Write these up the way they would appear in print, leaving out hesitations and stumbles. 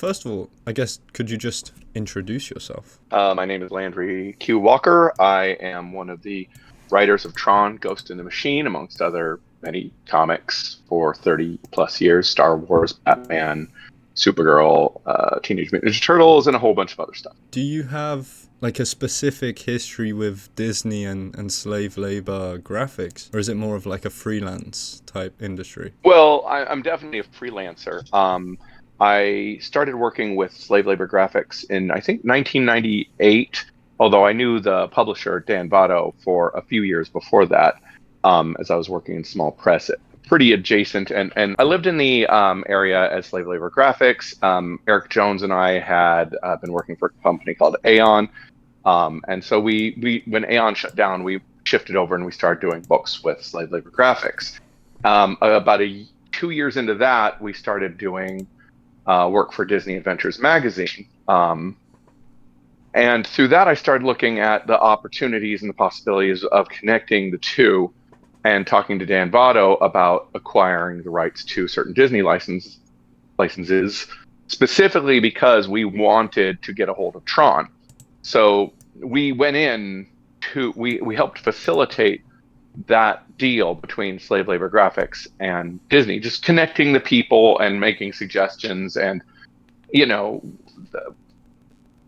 First of all, I guess could you just introduce yourself? My name is Landry Q. Walker. I am one of the writers of TRON, Ghost in the Machine, amongst other many comics for 30 plus years, Star Wars, Batman, Supergirl, Teenage Mutant Ninja Turtles, and a whole bunch of other stuff. Do you have like a specific history with Disney and slave labor graphics, or is it more of like a freelance type industry? Well, I'm definitely a freelancer. I started working with slave labor graphics in, I think, 1998, although I knew the publisher, Dan Votto, for a few years before that, as I was working in small press, pretty adjacent. And I lived in the area as slave labor graphics. Eric Jones and I had been working for a company called Aeon. And so when Aeon shut down, we shifted over and we started doing books with slave labor graphics. About 2 years into that, we started doing work for Disney Adventures magazine. And through that, I started looking at the opportunities and the possibilities of connecting the two and talking to Dan Votto about acquiring the rights to certain Disney licenses, specifically because we wanted to get a hold of Tron. So we went in we helped facilitate that deal between slave labor graphics and Disney, just connecting the people and making suggestions and, you know,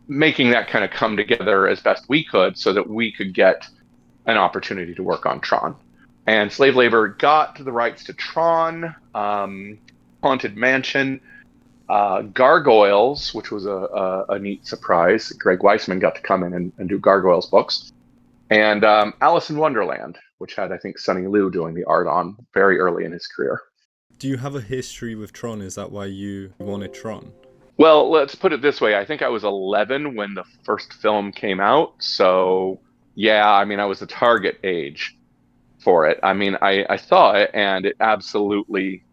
making that kind of come together as best we could so that we could get an opportunity to work on Tron. And slave labor got the rights to Tron, Haunted Mansion, Gargoyles, which was a neat surprise. Greg Weisman got to come in and do Gargoyles books. And Alice in Wonderland, which had, I think, Sonny Liu doing the art on very early in his career. Do you have a history with Tron? Is that why you wanted Tron? Well, let's put it this way. I think I was 11 when the first film came out. So, yeah, I mean, I was the target age for it. I mean, I saw it and it absolutely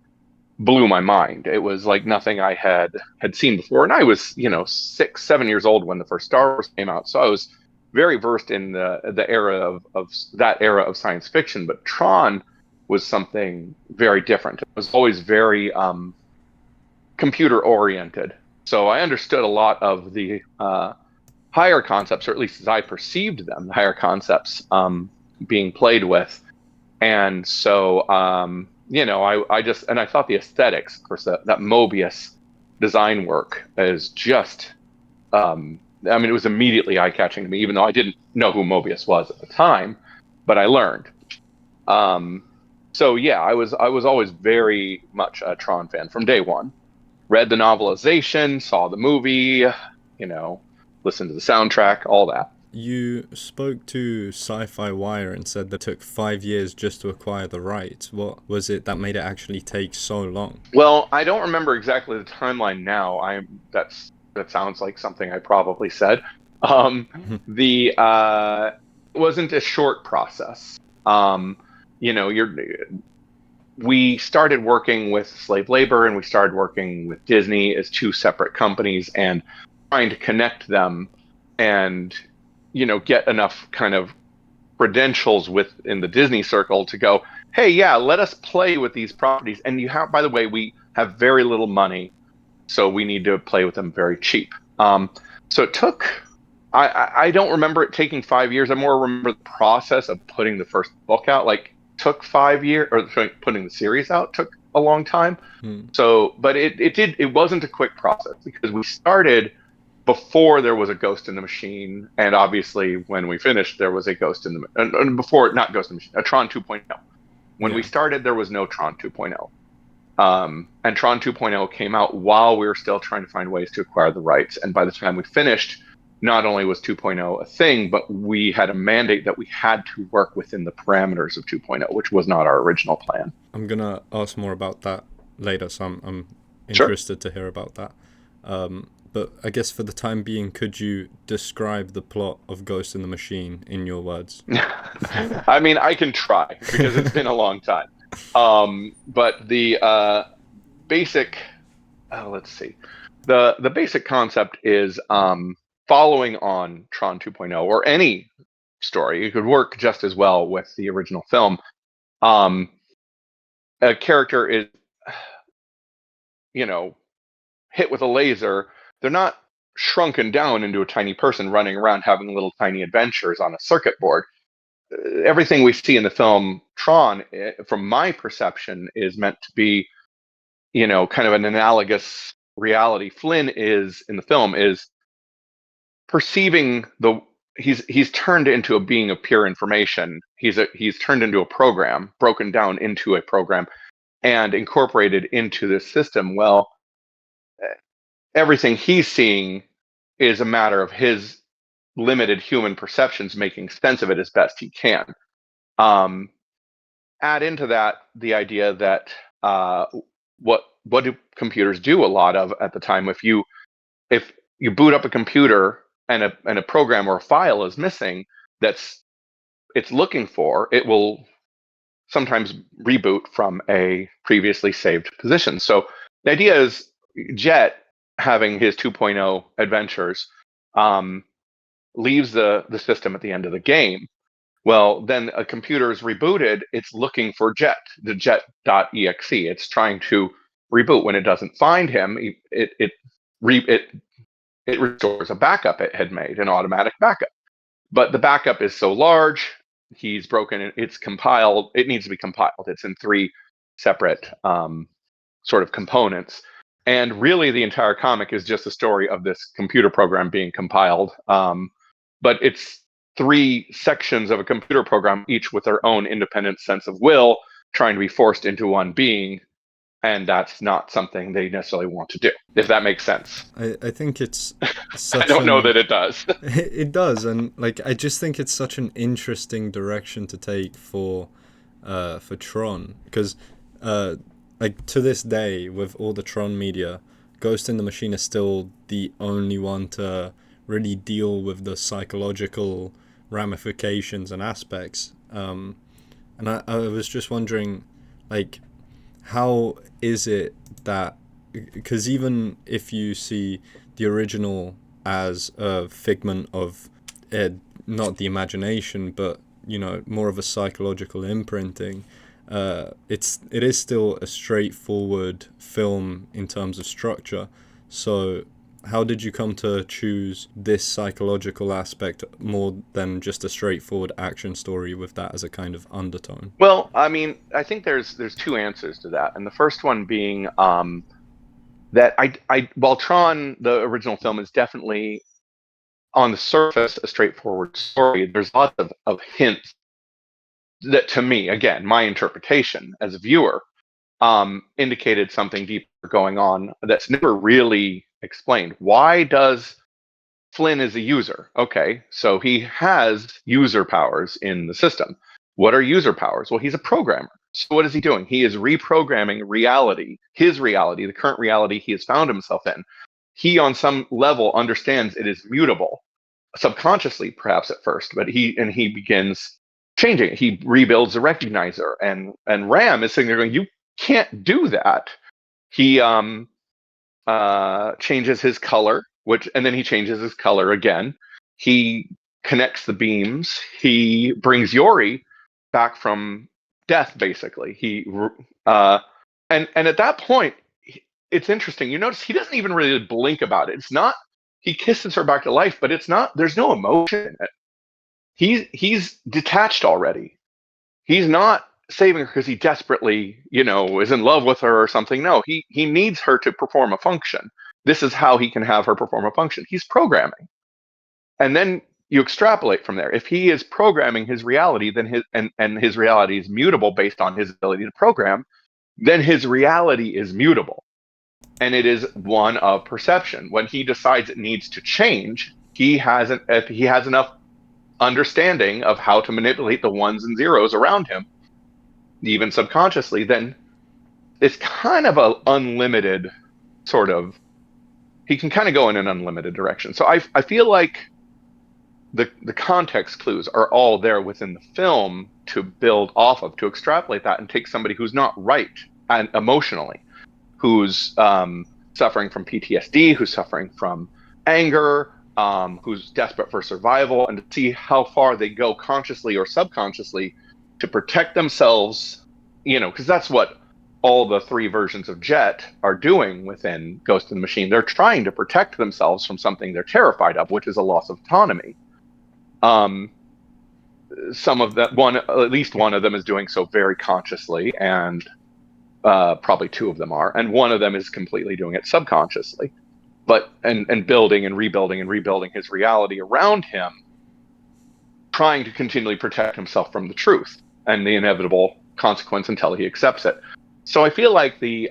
blew my mind. It was like nothing I had seen before. And I was, 6, 7 years old when the first Star Wars came out. So I was very versed in the era of that era of science fiction. But Tron was something very different. It was always very computer oriented. So I understood a lot of the higher concepts, or at least as I perceived them, the higher concepts being played with. And so, I thought the aesthetics, of course, that Mobius design work is just, it was immediately eye-catching to me, even though I didn't know who Mobius was at the time, but I learned. So yeah, I was always very much a Tron fan from day one. Read the novelization, saw the movie, listened to the soundtrack, all that. You spoke to Sci-Fi Wire and said that it took 5 years just to acquire the rights. What was it that made it actually take so long? Well, I don't remember exactly the timeline now. That sounds like something I probably said. The wasn't a short process. We started working with slave labor and we started working with Disney as two separate companies and trying to connect them and get enough kind of credentials within the Disney circle to go, hey, yeah, let us play with these properties. And by the way, we have very little money, so we need to play with them very cheap. So it took, I don't remember it taking 5 years. I more remember the process of putting the first book out, like took 5 years, or putting the series out took a long time. So, but it wasn't a quick process because we started before there was a Ghost in the Machine, and obviously when we finished, there was a Ghost in the and before, not Ghost in the Machine, a Tron 2.0. When we started, there was no Tron 2.0, and Tron 2.0 came out while we were still trying to find ways to acquire the rights. And by the time we finished, not only was 2.0 a thing, but we had a mandate that we had to work within the parameters of 2.0, which was not our original plan. I'm gonna ask more about that later, so I'm Sure. interested to hear about that. But I guess for the time being, could you describe the plot of Ghost in the Machine in your words? I mean, I can try because it's been a long time. But the basic, let's see, the basic concept is following on Tron 2.0 or any story. It could work just as well with the original film. A character is, hit with a laser, they're not shrunken down into a tiny person running around having little tiny adventures on a circuit board. Everything we see in the film Tron, from my perception, is meant to be, kind of an analogous reality. Flynn is in the film is perceiving he's turned into a being of pure information. He's turned into a program, broken down into a program, and incorporated into this system. Well, everything he's seeing is a matter of his limited human perceptions making sense of it as best he can. Um, Add into that the idea that what do computers do a lot of at the time? If you boot up a computer and a program or a file is missing that's it's looking for, it will sometimes reboot from a previously saved position. So the idea is Jet having his 2.0 adventures leaves the system at the end of the game. Well, then a computer is rebooted. It's looking for Jet, the Jet.exe. It's trying to reboot. When it doesn't find him, it restores a backup it had made, an automatic backup. But the backup is so large, he's broken it. It's compiled. It needs to be compiled. It's in three separate sort of components. And really, the entire comic is just a story of this computer program being compiled. But it's three sections of a computer program, each with their own independent sense of will, trying to be forced into one being. And that's not something they necessarily want to do, if that makes sense. I think it's I such don't know an that it does. it does, and like I just think it's such an interesting direction to take for Tron, because like to this day with all the Tron media, Ghost in the Machine is still the only one to really deal with the psychological ramifications and aspects. And I was just wondering, like, how is it that, because even if you see the original as a figment of not the imagination, but more of a psychological imprinting, it is still a straightforward film in terms of structure. So how did you come to choose this psychological aspect more than just a straightforward action story with that as a kind of undertone? Well, I mean, I think there's two answers to that, and the first one being that while Tron, the original film, is definitely on the surface a straightforward story, there's lots of hints that, to me, again, my interpretation as a viewer, indicated something deeper going on that's never really explained. Why does Flynn is a user? Okay, so he has user powers in the system. What are user powers? Well, he's a programmer. So what is he doing? He is reprogramming reality, his reality, the current reality he has found himself in. He, on some level, understands it is mutable, subconsciously, perhaps at first, but he begins changing it. He rebuilds the recognizer, and Ram is sitting there going, "You can't do that." He changes his color, and then he changes his color again. He connects the beams. He brings Yori back from death, basically. And at that point, it's interesting. You notice he doesn't even really blink about it. It's not. He kisses her back to life, but it's not. There's no emotion in it. He's detached already. He's not saving her because he desperately, is in love with her or something. No, he needs her to perform a function. This is how he can have her perform a function. He's programming. And then you extrapolate from there. If he is programming his reality, then his reality is mutable based on his ability to program, then his reality is mutable. And it is one of perception. When he decides it needs to change, if he has enough understanding of how to manipulate the ones and zeros around him, even subconsciously, then it's kind of an unlimited sort of, he can kind of go in an unlimited direction. So I feel like the context clues are all there within the film to build off of, to extrapolate that and take somebody who's not right and emotionally, who's suffering from PTSD, who's suffering from anger, who's desperate for survival, and to see how far they go consciously or subconsciously to protect themselves, because that's what all the three versions of Jet are doing within Ghost in the Machine. They're trying to protect themselves from something they're terrified of, which is a loss of autonomy. Um, some of that one, at least one of them, is doing so very consciously, and probably two of them are, and one of them is completely doing it subconsciously. But and building and rebuilding his reality around him, trying to continually protect himself from the truth and the inevitable consequence until he accepts it. So I feel like the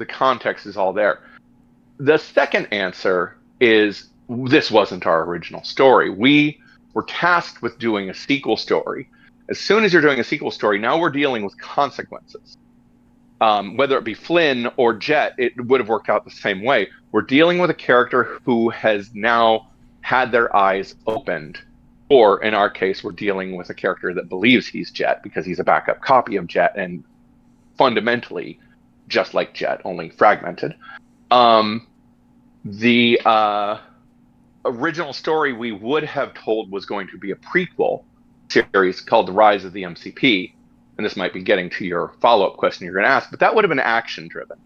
context is all there. The second answer is this wasn't our original story. We were tasked with doing a sequel story. As soon as you're doing a sequel story, now we're dealing with consequences. Whether it be Flynn or Jet, it would have worked out the same way. We're dealing with a character who has now had their eyes opened. Or in our case, we're dealing with a character that believes he's Jet because he's a backup copy of Jet and fundamentally just like Jet, only fragmented. The original story we would have told was going to be a prequel series called The Rise of the MCP. And this might be getting to your follow-up question you're going to ask, but that would have been action-driven.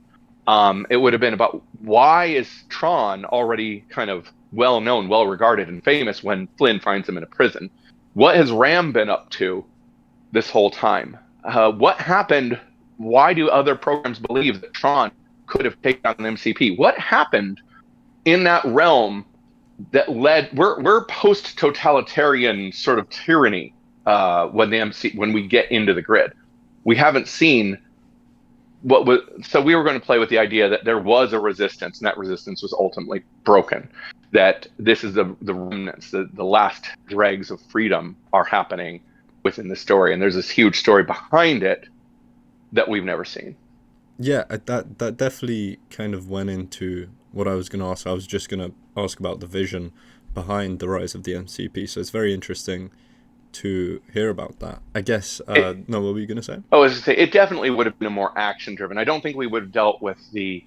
It would have been about why is TRON already kind of well-known, well-regarded, and famous when Flynn finds him in a prison? What has Ram been up to this whole time? What happened? Why do other programs believe that TRON could have taken on the MCP? What happened in that realm that led? We're post-totalitarian sort of tyranny when we get into the grid. We haven't seen what was, so we were going to play with the idea that there was a resistance, and that resistance was ultimately broken. That this is the remnants, the last dregs of freedom are happening within the story, and there's this huge story behind it that we've never seen. Yeah, that definitely kind of went into what I was going to ask. I was just going to ask about the vision behind the rise of the MCP. So it's very interesting to hear about that. I guess, no, what were you going to say? Oh, as I say, it definitely would have been more action driven. I don't think we would have dealt with the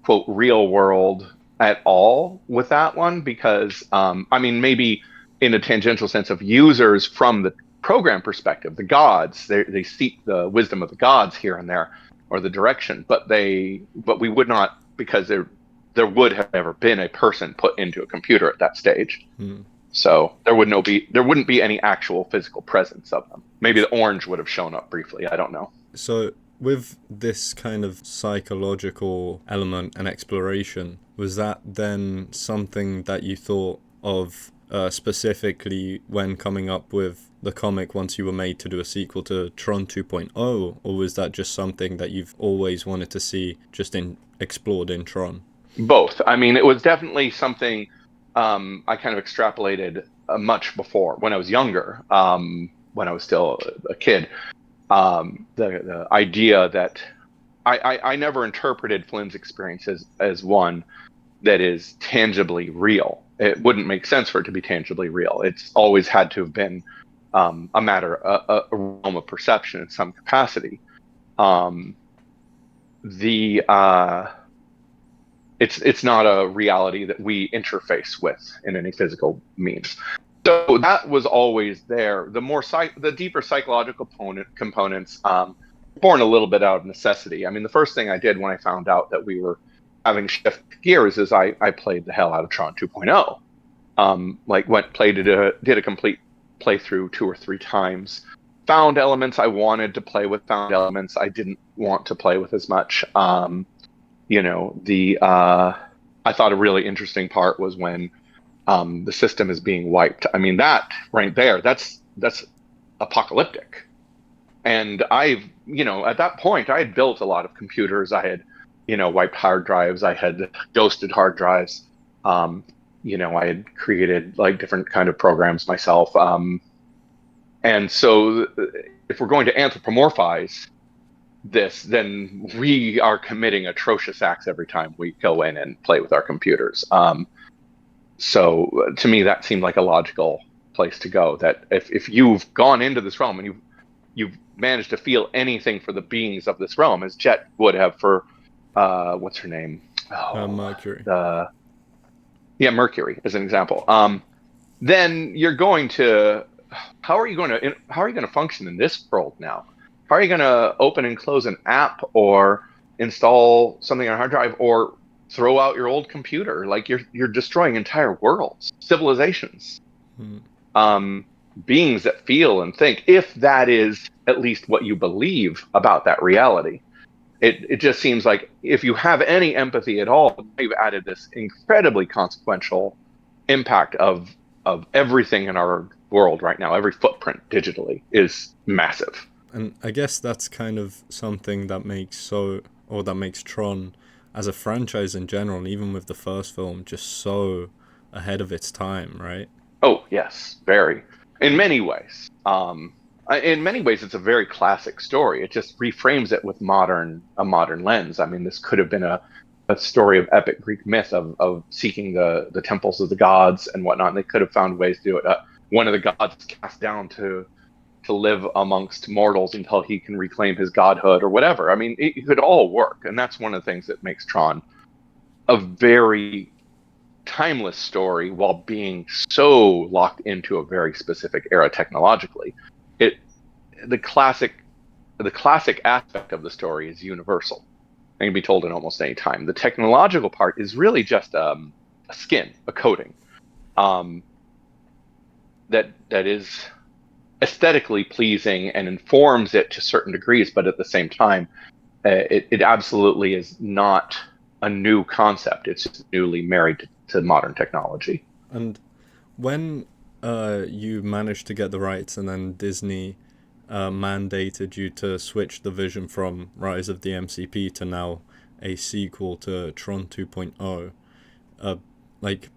quote real world at all with that one because, I mean, maybe in a tangential sense of users from the program perspective, the gods, they seek the wisdom of the gods here and there or the direction, but we would not, because there would have never been a person put into a computer at that stage. So there wouldn't be any actual physical presence of them. Maybe the orange would have shown up briefly. I don't know. So with this kind of psychological element and exploration, was that then something that you thought of specifically when coming up with the comic once you were made to do a sequel to TRON 2.0, or was that just something that you've always wanted to see just explored in TRON? Both. I mean, it was definitely something I kind of extrapolated much before when I was younger, when I was still a kid. The idea that I never interpreted Flynn's experience as one that is tangibly real. It wouldn't make sense for it to be tangibly real. It's always had to have been a matter, a realm of perception in some capacity. It's not a reality that we interface with in any physical means. So that was always there. The deeper psychological components, born a little bit out of necessity. I mean, the first thing I did when I found out that we were having shift gears is I played the hell out of TRON 2.0. Did a complete playthrough 2 or 3 times. Found elements I wanted to play with. Found elements I didn't want to play with as much. I thought a really interesting part was when the system is being wiped. I mean, that right there, that's apocalyptic. And at that point, I had built a lot of computers. I had, wiped hard drives. I had ghosted hard drives. I had created like different kind of programs myself. And so if we're going to anthropomorphize this, then we are committing atrocious acts every time we go in and play with our computers. So to me, that seemed like a logical place to go. That if you've gone into this realm and you've managed to feel anything for the beings of this realm, as Jet would have for what's her name? Mercury. Mercury as an example. Then you're going to how are you going to function in this world now? How are you going to open and close an app or install something on a hard drive or throw out your old computer? Like you're destroying entire worlds, civilizations, Mm. um, beings that feel and think, if that is at least what you believe about that reality. It just seems like if you have any empathy at all, you've added this incredibly consequential impact of everything in our world right now. Every footprint digitally is massive. And I guess that's kind of something that that makes Tron as a franchise in general, and even with the first film, just so ahead of its time, right? Oh yes, very. In many ways. In many ways, it's a very classic story. It just reframes it with a modern lens. I mean, this could have been a story of epic Greek myth of seeking the temples of the gods and whatnot. And they could have found ways to do it. One of the gods is cast down to live amongst mortals until he can reclaim his godhood or whatever. I mean, it could all work, and that's one of the things that makes Tron a very timeless story while being so locked into a very specific era technologically. It the classic the classic aspect of the story is universal and can be told in almost any time. The technological part is really just a skin, a coating, um, that is aesthetically pleasing and informs it to certain degrees, but at the same time, it absolutely is not a new concept. It's just newly married to modern technology. And when you managed to get the rights, and then Disney mandated you to switch the vision from Rise of the MCP to now a sequel to Tron 2.0, uh, like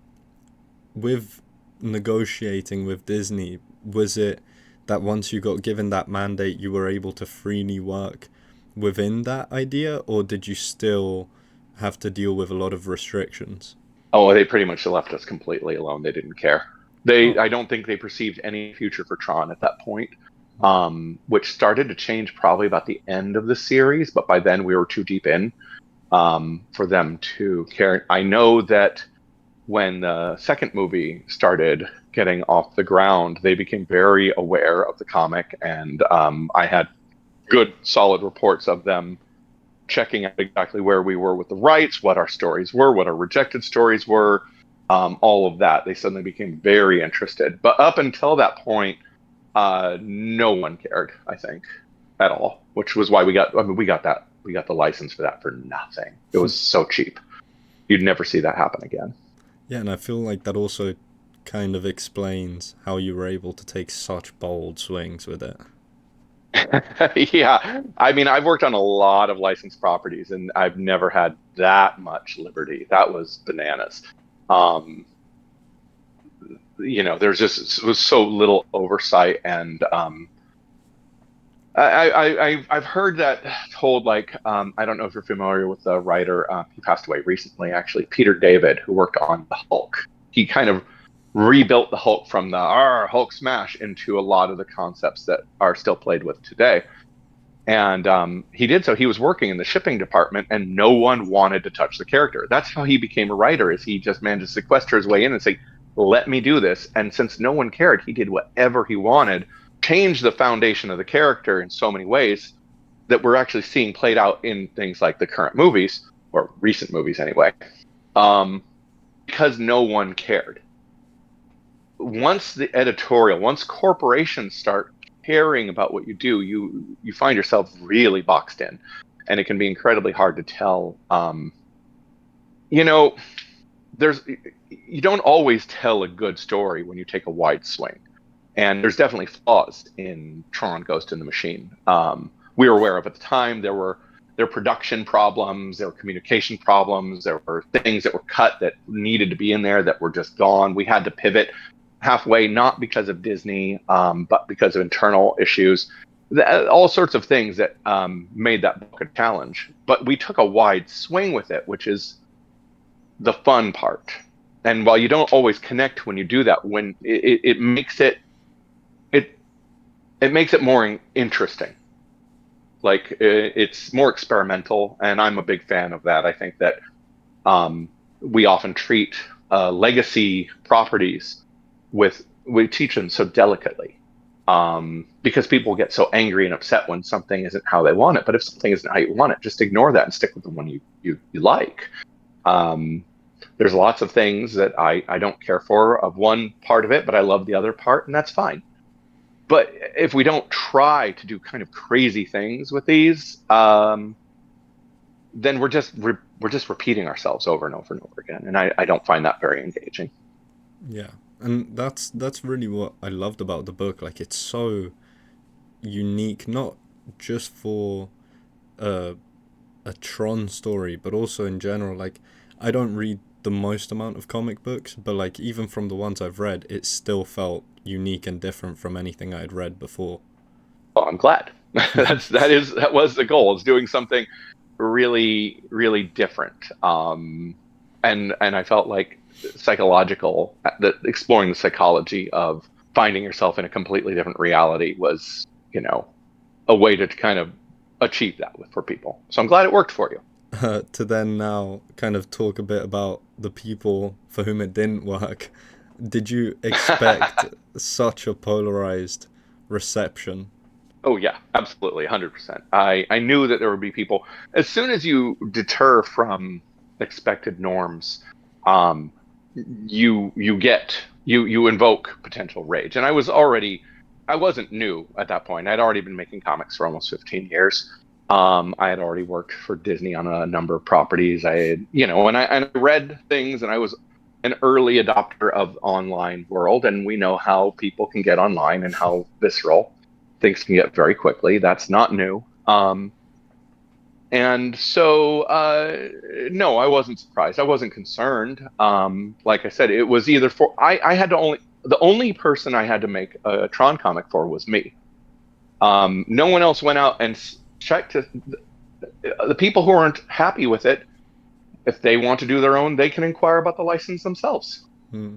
with negotiating with Disney, was it that once you got given that mandate, you were able to freely work within that idea, or did you still have to deal with a lot of restrictions? Oh, they pretty much left us completely alone. They didn't care. Oh, I don't think they perceived any future for Tron at that point, which started to change probably about the end of the series, but by then we were too deep in for them to care. I know that when the second movie started getting off the ground, they became very aware of the comic, and I had good, solid reports of them checking out exactly where we were with the rights, what our stories were, what our rejected stories were, all of that. They suddenly became very interested. But up until that point, no one cared, I think, at all, which was why I mean, we got the license for that for nothing. It was so cheap. You'd never see that happen again. yeah, and I feel like that also kind of explains how you were able to take such bold swings with it. Yeah, I mean, I've worked on a lot of licensed properties, and I've never had that much liberty. That was bananas. Um, there's just it was so little oversight, and I've heard that told like I don't know if you're familiar with the writer. He passed away recently, actually, Peter David, who worked on the Hulk. He kind of rebuilt the Hulk from the Hulk smash into a lot of the concepts that are still played with today. And he did so. He was working in the shipping department, and no one wanted to touch the character. That's how he became a writer. Is he just managed to sequester his way in and say, "Let me do this." And since no one cared, he did whatever he wanted, changed the foundation of the character in so many ways that we're actually seeing played out in things like the current movies or recent movies anyway. Um, because no one cared. Once corporations start caring about what you do, you find yourself really boxed in, and it can be incredibly hard to tell. You know, there's you don't always tell a good story when you take a wide swing, and there's definitely flaws in Tron: Ghost in the Machine. We were aware of at the time. There were production problems, there were communication problems, there were things that were cut that needed to be in there that were just gone. We had to pivot halfway, not because of Disney, but because of internal issues, all sorts of things that made that book a challenge. But we took a wide swing with it, which is the fun part. And while you don't always connect when you do that, when it it makes it more interesting. Like it's more experimental, and I'm a big fan of that. I think that we often treat legacy properties we teach them so delicately. Because people get so angry and upset when something isn't how they want it. But if something isn't how you want it, just ignore that and stick with the one you like. Um, there's lots of things that I don't care for of one part of it, but I love the other part, and that's fine. But if we don't try to do kind of crazy things with these, then we're just repeating ourselves over and over and over again, and I don't find that very engaging. Yeah, and that's really what I loved about the book. Like, it's so unique, not just for a a Tron story, but also in general. Like, I don't read the most amount of comic books, but like even from the ones I've read, it still felt unique and different from anything I had read before. Well, I'm glad. That was the goal, is doing something really different. And I felt like psychological that exploring the psychology of finding yourself in a completely different reality was, a way to kind of achieve that for people. So I'm glad it worked for you. To then now kind of talk a bit about the people for whom it didn't work. Did you expect such a polarized reception? Oh yeah, absolutely, 100%. I knew that there would be people. As soon as you deter from expected norms, um, you invoke potential rage. And I wasn't new at that point. I'd already been making comics for almost 15 years. I had already worked for Disney on a number of properties. I had, and I read things, and I was an early adopter of online world, and we know how people can get online and how visceral things can get very quickly. That's not new. And so, no, I wasn't surprised. I wasn't concerned. Like I said, it was either I had to the only person I had to make a Tron comic for was me. No one else went out and checked the people who aren't happy with it. If they want to do their own, they can inquire about the license themselves Hmm.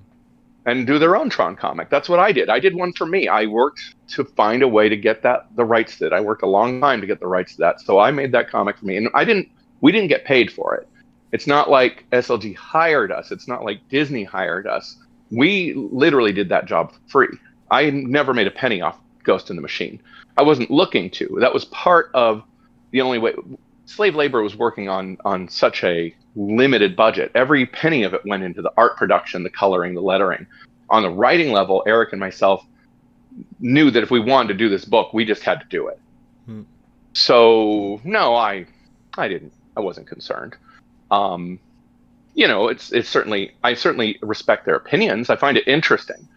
and do their own Tron comic. That's what I did. I did one for me. I worked to find a way to get the rights to it. I worked a long time to get the rights to that. So I made that comic for me. And we didn't get paid for it. It's not like SLG hired us. It's not like Disney hired us. We literally did that job for free. I never made a penny off Ghost in the Machine. I wasn't looking to. That was part of the only way. Slave labor was working on such a limited budget. Every penny of it went into the art production, the coloring, the lettering. On the writing level, Eric and myself knew that if we wanted to do this book, we just had to do it. Hmm. So no, I wasn't concerned. Um, it's certainly, I certainly respect their opinions. I find it interesting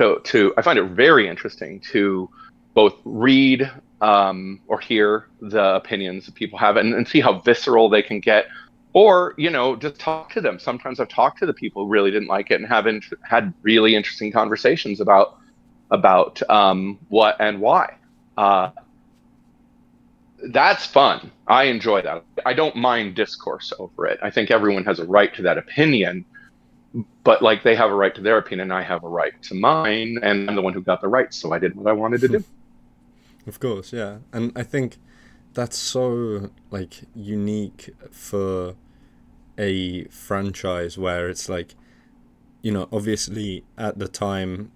I find it very interesting to both read or hear the opinions that people have, and see how visceral they can get, or just talk to them. Sometimes I've talked to the people who really didn't like it and had really interesting conversations about what and why. Uh, that's fun. I enjoy that. I don't mind discourse over it. I think everyone has a right to that opinion, but like they have a right to their opinion, I have a right to mine, and I'm the one who got the rights, so I did what I wanted to do. Of course, yeah. And I think that's so like unique for a franchise where it's like, obviously at the time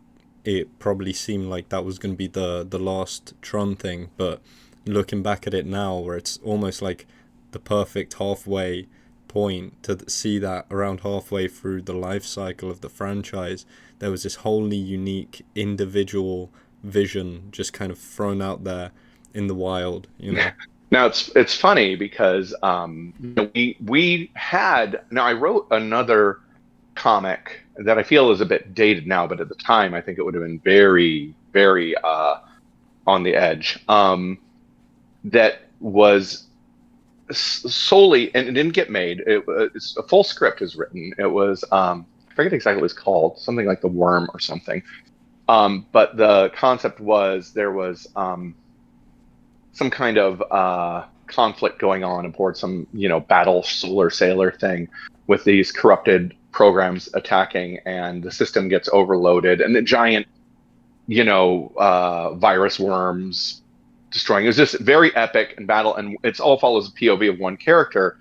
it probably seemed like that was going to be the last Tron thing, but looking back at it now, where it's almost like the perfect halfway point to see that around halfway through the life cycle of the franchise, there was this wholly unique individual vision just kind of thrown out there in the wild. Now it's funny because we had now I wrote another comic that I feel is a bit dated now, but at the time I think it would have been very on the edge. That was solely, and it didn't get made. It's a full script is written. It was I forget exactly what it's called, something like The Worm or something. But the concept was there was some kind of conflict going on aboard some battle solar sailor thing with these corrupted programs attacking, and the system gets overloaded, and the giant virus worms destroying. It was just very epic in battle, and it's all follows the POV of one character,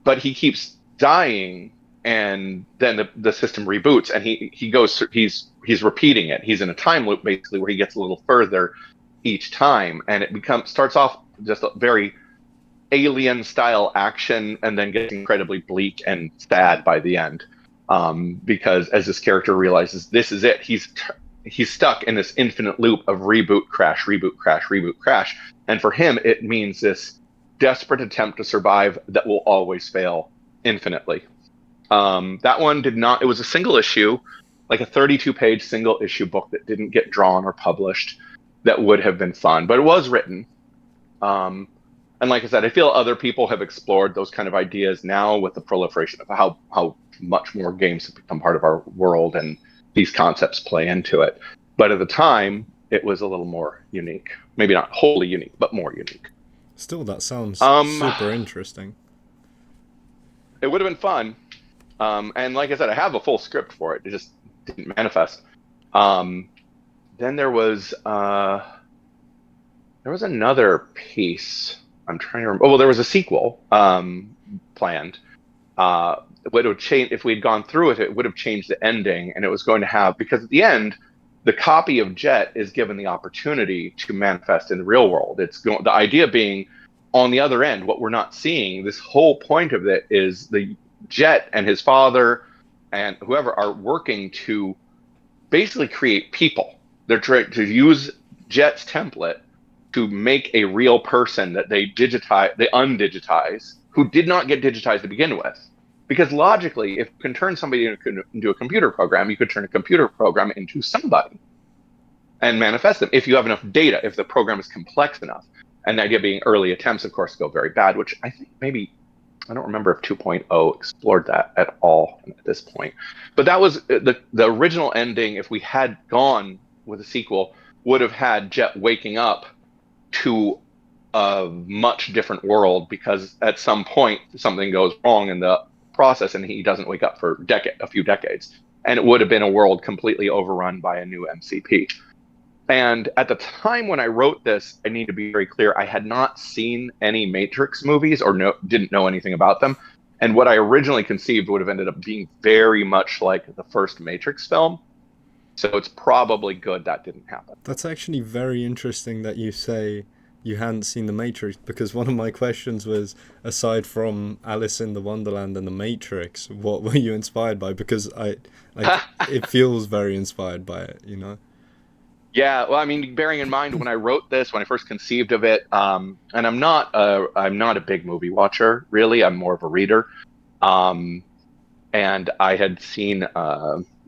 but he keeps dying and then the system reboots, and he goes he's repeating it. He's in a time loop basically where he gets a little further each time, and it becomes starts off just a very alien style action and then gets incredibly bleak and sad by the end, because as this character realizes this is it, he's stuck in this infinite loop of reboot crash reboot crash reboot crash, and for him it means this desperate attempt to survive that will always fail infinitely. That one did not. It was a single issue, like a 32-page single issue book that didn't get drawn or published. That would have been fun, but it was written. And like I said, I feel other people have explored those kind of ideas now with the proliferation of how much more games have become part of our world and these concepts play into it. But at the time, it was a little more unique. Maybe not wholly unique, but more unique. Still, that sounds Um, super interesting. it would have been fun. And like I said, I have a full script for it. It just didn't manifest. Um, then there was another piece. I'm trying to remember. Oh, well, there was a sequel planned. It would have changed if we'd gone through it. It would have changed the ending, and it was going to have, because at the end, the copy of Jet is given the opportunity to manifest in the real world. The idea being, on the other end, what we're not seeing. This whole point of it is the Jet and his father and whoever are working to basically create people. They're trying to use Jet's template to make a real person that they undigitize, who did not get digitized to begin with. Because logically, if you can turn somebody into a computer program, you could turn a computer program into somebody and manifest them if you have enough data, if the program is complex enough. And the idea being early attempts, of course, go very bad, which I think maybe, I don't remember if 2.0 explored that at all at this point. But that was the original ending. If we had gone with a sequel, would have had Jet waking up to a much different world, because at some point something goes wrong in the process and he doesn't wake up for a few decades, and it would have been a world completely overrun by a new MCP. And at the time when I wrote this, I need to be very clear, I had not seen any Matrix movies or didn't know anything about them. And what I originally conceived would have ended up being very much like the first Matrix film. So it's probably good that didn't happen. That's actually very interesting that you say you hadn't seen The Matrix, because one of my questions was, aside from Alice in the Wonderland and The Matrix, what were you inspired by? Because it feels very inspired by it, you know? Yeah, well, I mean, bearing in mind when I wrote this, when I first conceived of it, and I'm not a big movie watcher, really. I'm more of a reader. Um, and I had seen,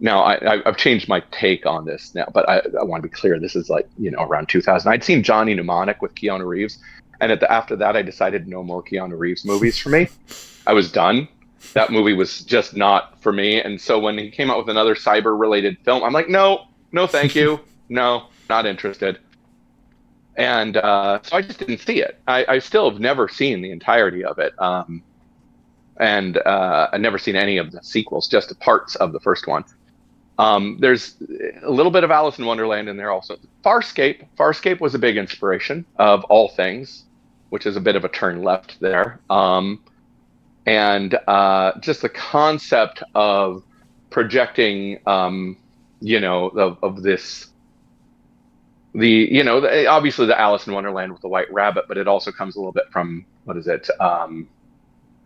now I've changed my take on this now, but I want to be clear. This is like, around 2000. I'd seen Johnny Mnemonic with Keanu Reeves, and after that, I decided no more Keanu Reeves movies for me. I was done. That movie was just not for me. And so when he came out with another cyber-related film, I'm like, no, no, thank you. No, not interested. And so I just didn't see it. I still have never seen the entirety of it. And I've never seen any of the sequels, just parts of the first one. There's a little bit of Alice in Wonderland in there also. Farscape. Farscape was a big inspiration of all things, which is a bit of a turn left there. And just the concept of projecting, of this, obviously the Alice in Wonderland with the White Rabbit, but it also comes a little bit from, what is it?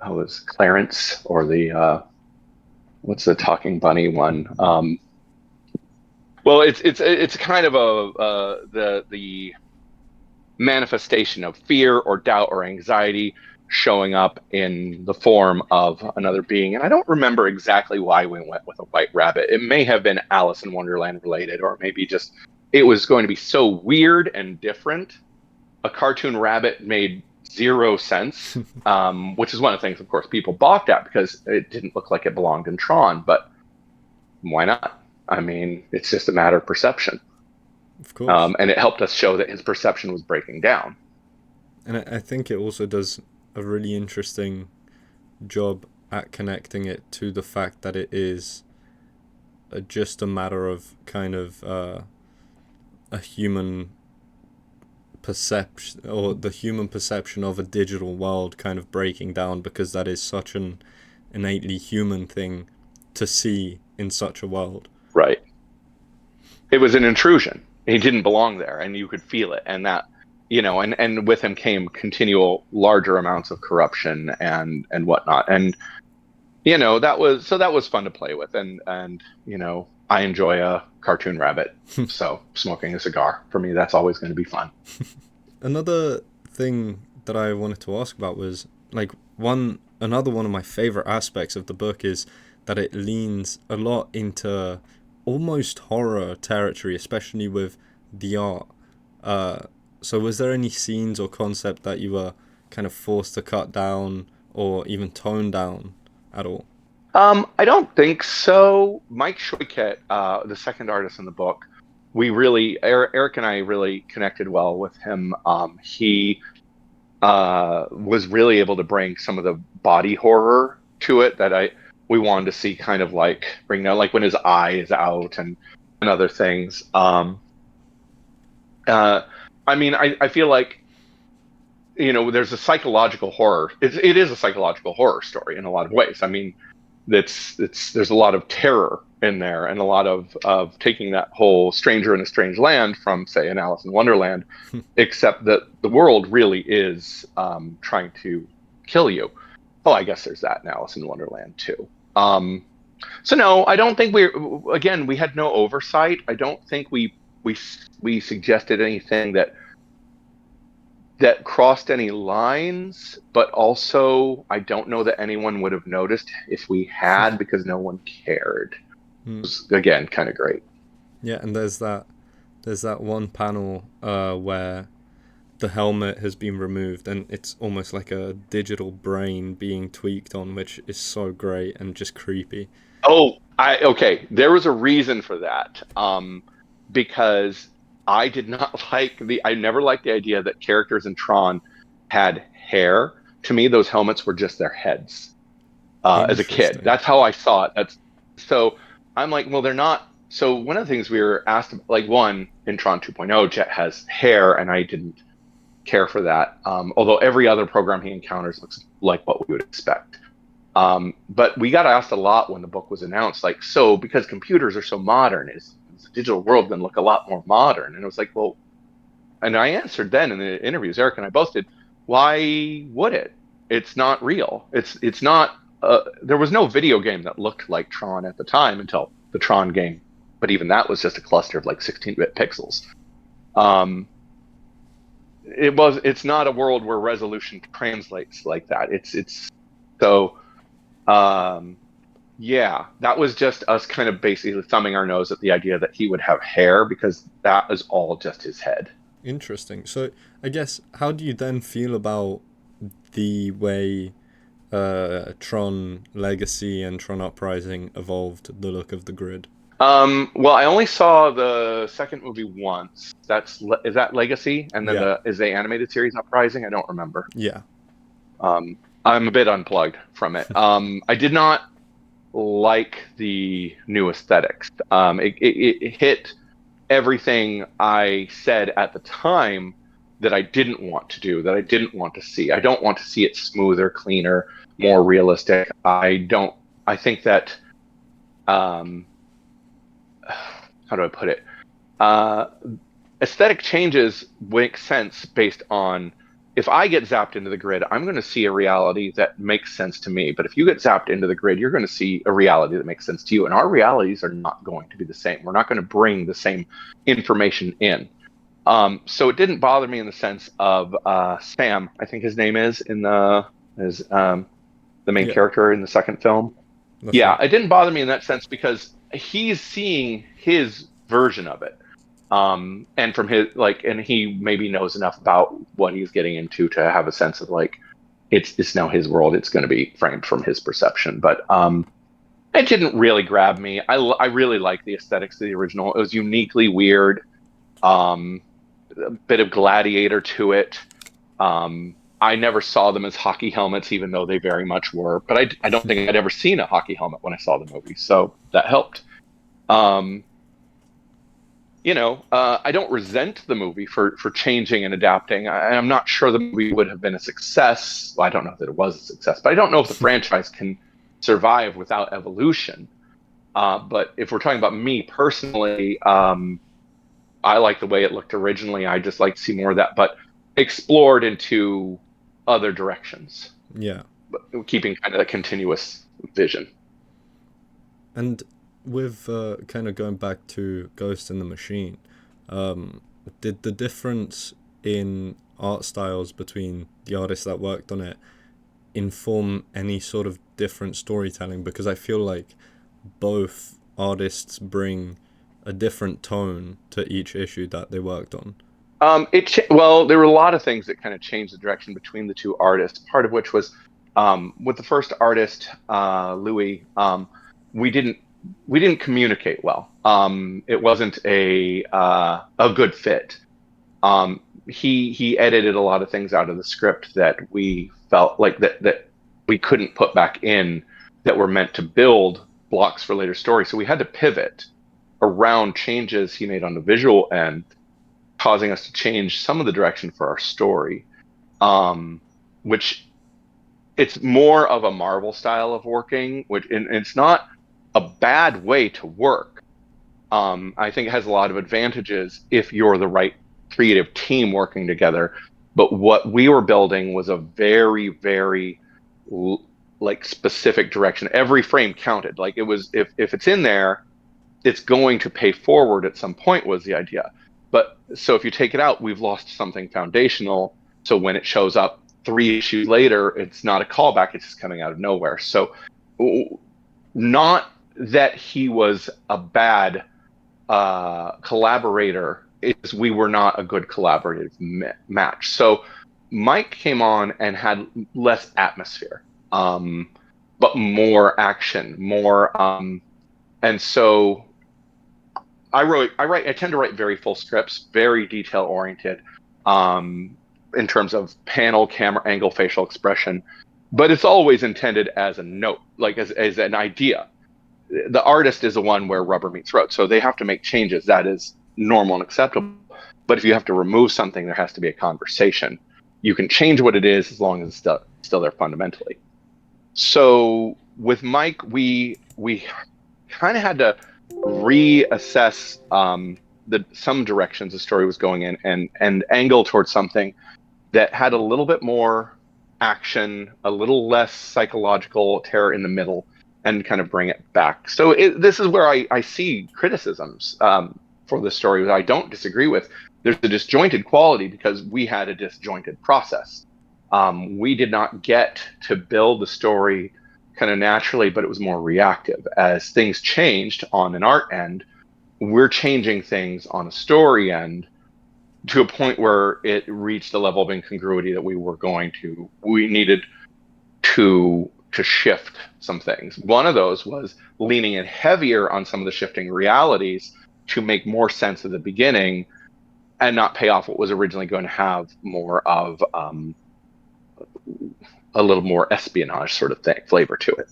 Was Clarence, or the what's the talking bunny one? Well, it's kind of the manifestation of fear or doubt or anxiety showing up in the form of another being. And I don't remember exactly why we went with a White Rabbit. It may have been Alice in Wonderland related, or maybe just it was going to be so weird and different. A cartoon rabbit made zero sense, which is one of the things, of course, people balked at because it didn't look like it belonged in TRON. But why not? I mean, it's just a matter of perception. Of course. And it helped us show that his perception was breaking down. And I think it also does a really interesting job at connecting it to the fact that it is just a matter of kind of a human perception, or the human perception of a digital world kind of breaking down, because that is such an innately human thing to see in such a world. Right. It was an intrusion. He didn't belong there, and you could feel it. And that, and with him came continual larger amounts of corruption and whatnot. And that was fun to play with. And I enjoy a cartoon rabbit, so smoking a cigar for me, that's always going to be fun. Another thing that I wanted to ask about was like another one of my favorite aspects of the book is that it leans a lot into almost horror territory, especially with the art. So was there any scenes or concept that you were kind of forced to cut down or even tone down at all? I don't think so. Mike Shoyket, the second artist in the book, Eric and I really connected well with him. He was really able to bring some of the body horror to it that we wanted to see, kind of like bring down, like when his eye is out and other things. I mean, I feel like there's a psychological horror. It is a psychological horror story in a lot of ways. I mean, there's a lot of terror in there, and a lot of taking that whole stranger in a strange land from, say, an Alice in Wonderland, except that the world really is trying to kill you. Oh, I guess there's that in Alice in Wonderland too. So no, I don't think we had no oversight. I don't think we suggested anything that crossed any lines, but also I don't know that anyone would have noticed if we had, because no one cared. It was, again, kind of great. Yeah, and there's that one panel where the helmet has been removed and it's almost like a digital brain being tweaked on, which is so great and just creepy. Oh, okay. There was a reason for that. Because I did not I never liked the idea that characters in Tron had hair. To me, those helmets were just their heads. As a kid, Interesting. that's how I saw it. So I'm like, well, they're not. So one of the things we were asked, like, one in Tron 2.0, Jet has hair, and I didn't care for that. Although every other program he encounters looks like what we would expect. But we got asked a lot when the book was announced, like, so because computers are so modern, is the digital world going to look a lot more modern? And it was like, well, and I answered then in the interviews, Eric and I both did, why would it? It's not real. It's not. There was no video game that looked like Tron at the time until the Tron game, but even that was just a cluster of like 16-bit pixels. Um, it's not a world where resolution translates like that. It's so. Um, yeah, that was just us kind of basically thumbing our nose at the idea that he would have hair, because that is all just his head. Interesting. So I guess how do you then feel about the way Tron Legacy and Tron Uprising evolved the look of the grid? Well, I only saw the second movie once. Is that Legacy, and then Yeah. is the animated series Uprising? I don't remember. Yeah. I'm a bit unplugged from it. I did not like the new aesthetics. It hit everything I said at the time that I didn't want to do, that I didn't want to see. I don't want to see it smoother, cleaner, more realistic. I think that, um, how do I put it? Uh, Aesthetic changes make sense based on, if I get zapped into the grid, I'm going to see a reality that makes sense to me. But if you get zapped into the grid, you're going to see a reality that makes sense to you. And our realities are not going to be the same. We're not going to bring the same information in. So it didn't bother me in the sense of Sam, I think his name is, the main Yeah. character in the second film. That's Yeah, right. it didn't bother me in that sense because he's seeing his version of it, and from his, like, and he maybe knows enough about what he's getting into to have a sense of, like, it's now his world, it's going to be framed from his perception. But it didn't really grab me. I really like the aesthetics of the original. It was uniquely weird, um a bit of gladiator to it. I never saw them as hockey helmets, even though they very much were, but I don't think I'd ever seen a hockey helmet when I saw the movie, so that helped. um I don't resent the movie for changing and adapting. I'm not sure the movie would have been a success. Well, I don't know that it was a success, but I don't know if the franchise can survive without evolution. But if we're talking about me personally, I like the way it looked originally. I just like to see more of that, but explored into other directions, Yeah. but keeping kind of a continuous vision. And with kind of going back to Ghost in the Machine, um, did the difference in art styles between the artists that worked on it inform any sort of different storytelling? Because I feel like both artists bring a different tone to each issue that they worked on. Well, there were a lot of things that kind of changed the direction between the two artists. Part of which was with the first artist, Louis. We didn't we didn't communicate well. It wasn't a good fit. He edited a lot of things out of the script that we felt like that we couldn't put back in, that were meant to build blocks for later stories. So we had to pivot around changes he made on the visual end, causing us to change some of the direction for our story. Which it's more of a Marvel style of working, which and it's not a bad way to work. I think it has a lot of advantages if you're the right creative team working together. But what we were building was a very, very like specific direction. Every frame counted. Like it was, if it's in there, it's going to pay forward at some point was the idea. But so if you take it out, we've lost something foundational. So when it shows up 3 issues later, it's not a callback. It's just coming out of nowhere. So not that he was a bad collaborator, is we were not a good collaborative match. So Mike came on and had less atmosphere, but more action, more, and so I tend to write very full scripts, very detail oriented, in terms of panel, camera angle, facial expression, but it's always intended as a note, like as an idea. The artist is the one where rubber meets road. So they have to make changes. That is normal and acceptable. But if you have to remove something, there has to be a conversation. You can change what it is as long as it's still there fundamentally. So with Mike, we kind of had to reassess some directions the story was going in, and angle towards something that had a little bit more action, a little less psychological terror in the middle, and kind of bring it back. So this is where I see criticisms for the story that I don't disagree with. There's a disjointed quality because we had a disjointed process. We did not get to build the story kind of naturally, but it was more reactive. As things changed on an art end, we're changing things on a story end to a point where it reached the level of incongruity that we needed to shift some things. One of those was leaning in heavier on some of the shifting realities to make more sense at the beginning and not pay off what was originally going to have more of a little more espionage sort of thing flavor to it.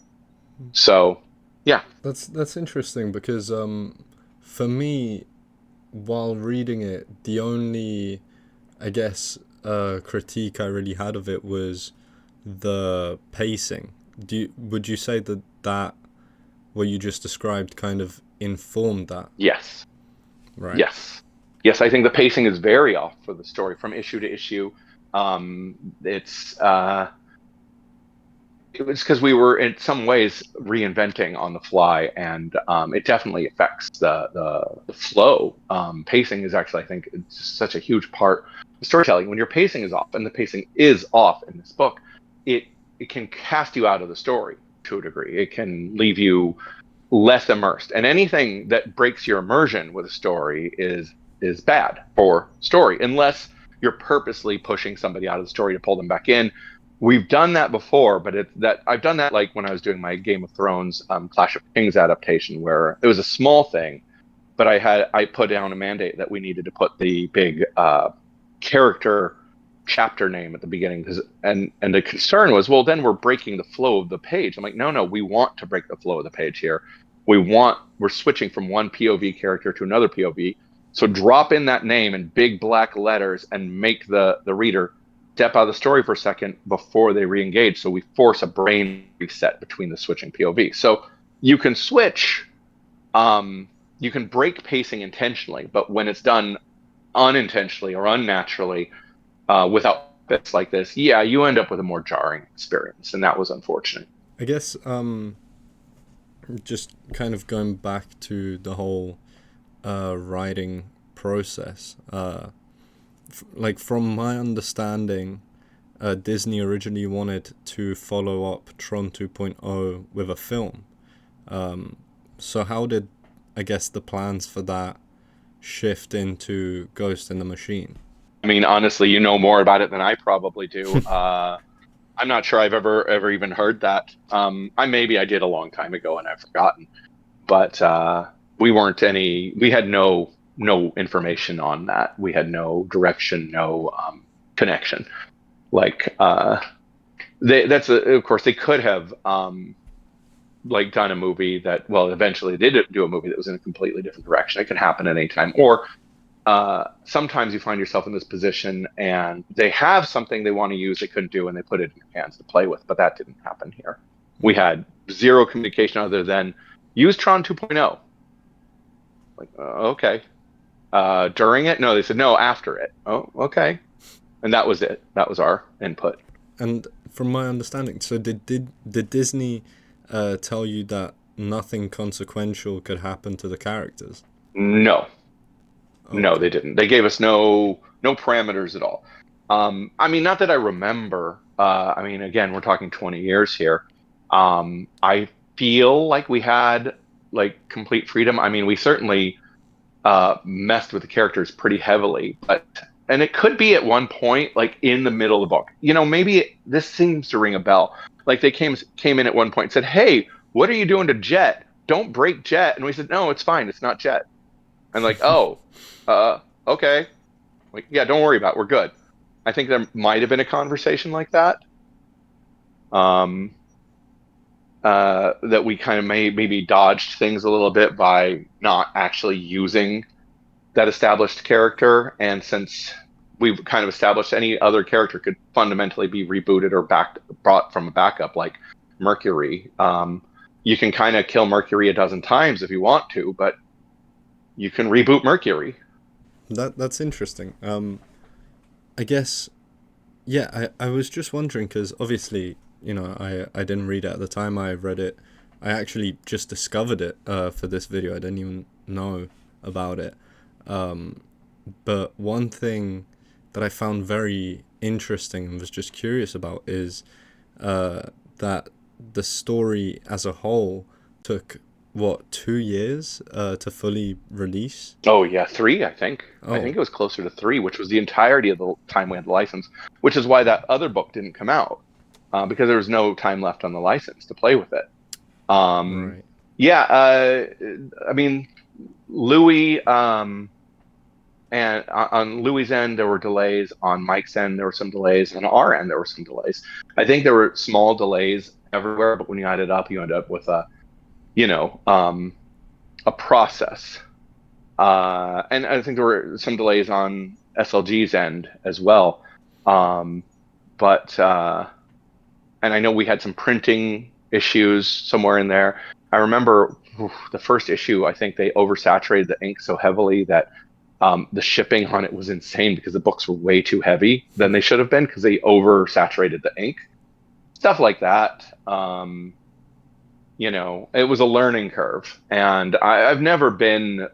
So, yeah. That's interesting because for me, while reading it, the only, I guess, critique I really had of it was the pacing. Would you say that what you just described kind of informed that? Yes. Right. Yes. I think the pacing is very off for the story from issue to issue. It's it was because we were in some ways reinventing on the fly, and it definitely affects the flow. Pacing is actually, I think, it's such a huge part of storytelling. When your pacing is off, and the pacing is off in this book, it can cast you out of the story to a degree. It can leave you less immersed, and anything that breaks your immersion with a story is bad for story, unless you're purposely pushing somebody out of the story to pull them back in. We've done that before, but I've done that like when I was doing my Game of Thrones Clash of Kings adaptation, where it was a small thing, but I put down a mandate that we needed to put the big character chapter name at the beginning, and the concern was, well, then we're breaking the flow of the page. I'm like, no, we want to break the flow of the page here. We're switching from one POV character to another POV. So drop in that name in big black letters and make the reader step out of the story for a second before they re-engage. So we force a brain reset between the switching POV. So you can switch, you can break pacing intentionally, but when it's done unintentionally or unnaturally, without bits like this, yeah, you end up with a more jarring experience, and that was unfortunate. I guess just kind of going back to the whole writing process. Like from my understanding, Disney originally wanted to follow up Tron 2.0 with a film. So how did, I guess, the plans for that shift into Ghost in the Machine? I mean, honestly, you know more about it than I probably do. I'm not sure I've ever even heard that. I maybe I did a long time ago and I've forgotten, but we had no information on that. We had no direction, no connection. Like of course they could have like done a movie that, well, eventually they did do a movie that was in a completely different direction. It can happen at any time. Or sometimes you find yourself in this position and they have something they want to use they couldn't do and they put it in your hands to play with, but that didn't happen here. We had zero communication other than use Tron 2.0. Like, okay. During it? No, they said no, after it. Oh, okay. And that was it. That was our input. And from my understanding, so did Disney tell you that nothing consequential could happen to the characters? No, no, Okay. they didn't. They gave us no parameters at all. I mean, not that I remember. I mean, again, we're talking 20 years here. I feel like we had like complete freedom. I mean, we certainly messed with the characters pretty heavily, but and it could be at one point, like in the middle of the book. You know, maybe this seems to ring a bell. Like they came in at one point and said, "Hey, what are you doing to Jet? Don't break Jet." And we said, "No, it's fine. It's not Jet." And like, "Oh, okay." Like, yeah, don't worry about it. We're good. I think there might have been a conversation like that. Um, that we kind of maybe dodged things a little bit by not actually using that established character. And since we've kind of established any other character could fundamentally be rebooted or brought from a backup, like Mercury, you can kind of kill Mercury a dozen times if you want to, but you can reboot Mercury. That's interesting. I guess, yeah, I was just wondering because obviously, I didn't read it at the time I read it. I actually just discovered it for this video. I didn't even know about it. Um, but one thing that I found very interesting and was just curious about is that the story as a whole took, what, 2 years to fully release? Oh yeah, three, I think. I Oh, think it was closer to three, which was the entirety of the time we had the license, which is why that other book didn't come out, because there was no time left on the license to play with it. Um, right. yeah, I mean, Louis, and on Louis' end there were delays. On Mike's end there were some delays. On our end there were some delays. I think there were small delays everywhere, but when you add it up, you end up with you know, um, a process. And I think there were some delays on SLG's end as well. Um, but and I know we had some printing issues somewhere in there. I remember the first issue. I think they oversaturated the ink so heavily that the shipping on it was insane because the books were way too heavy than they should have been because they oversaturated the ink. Stuff like that. It was a learning curve, and I've never been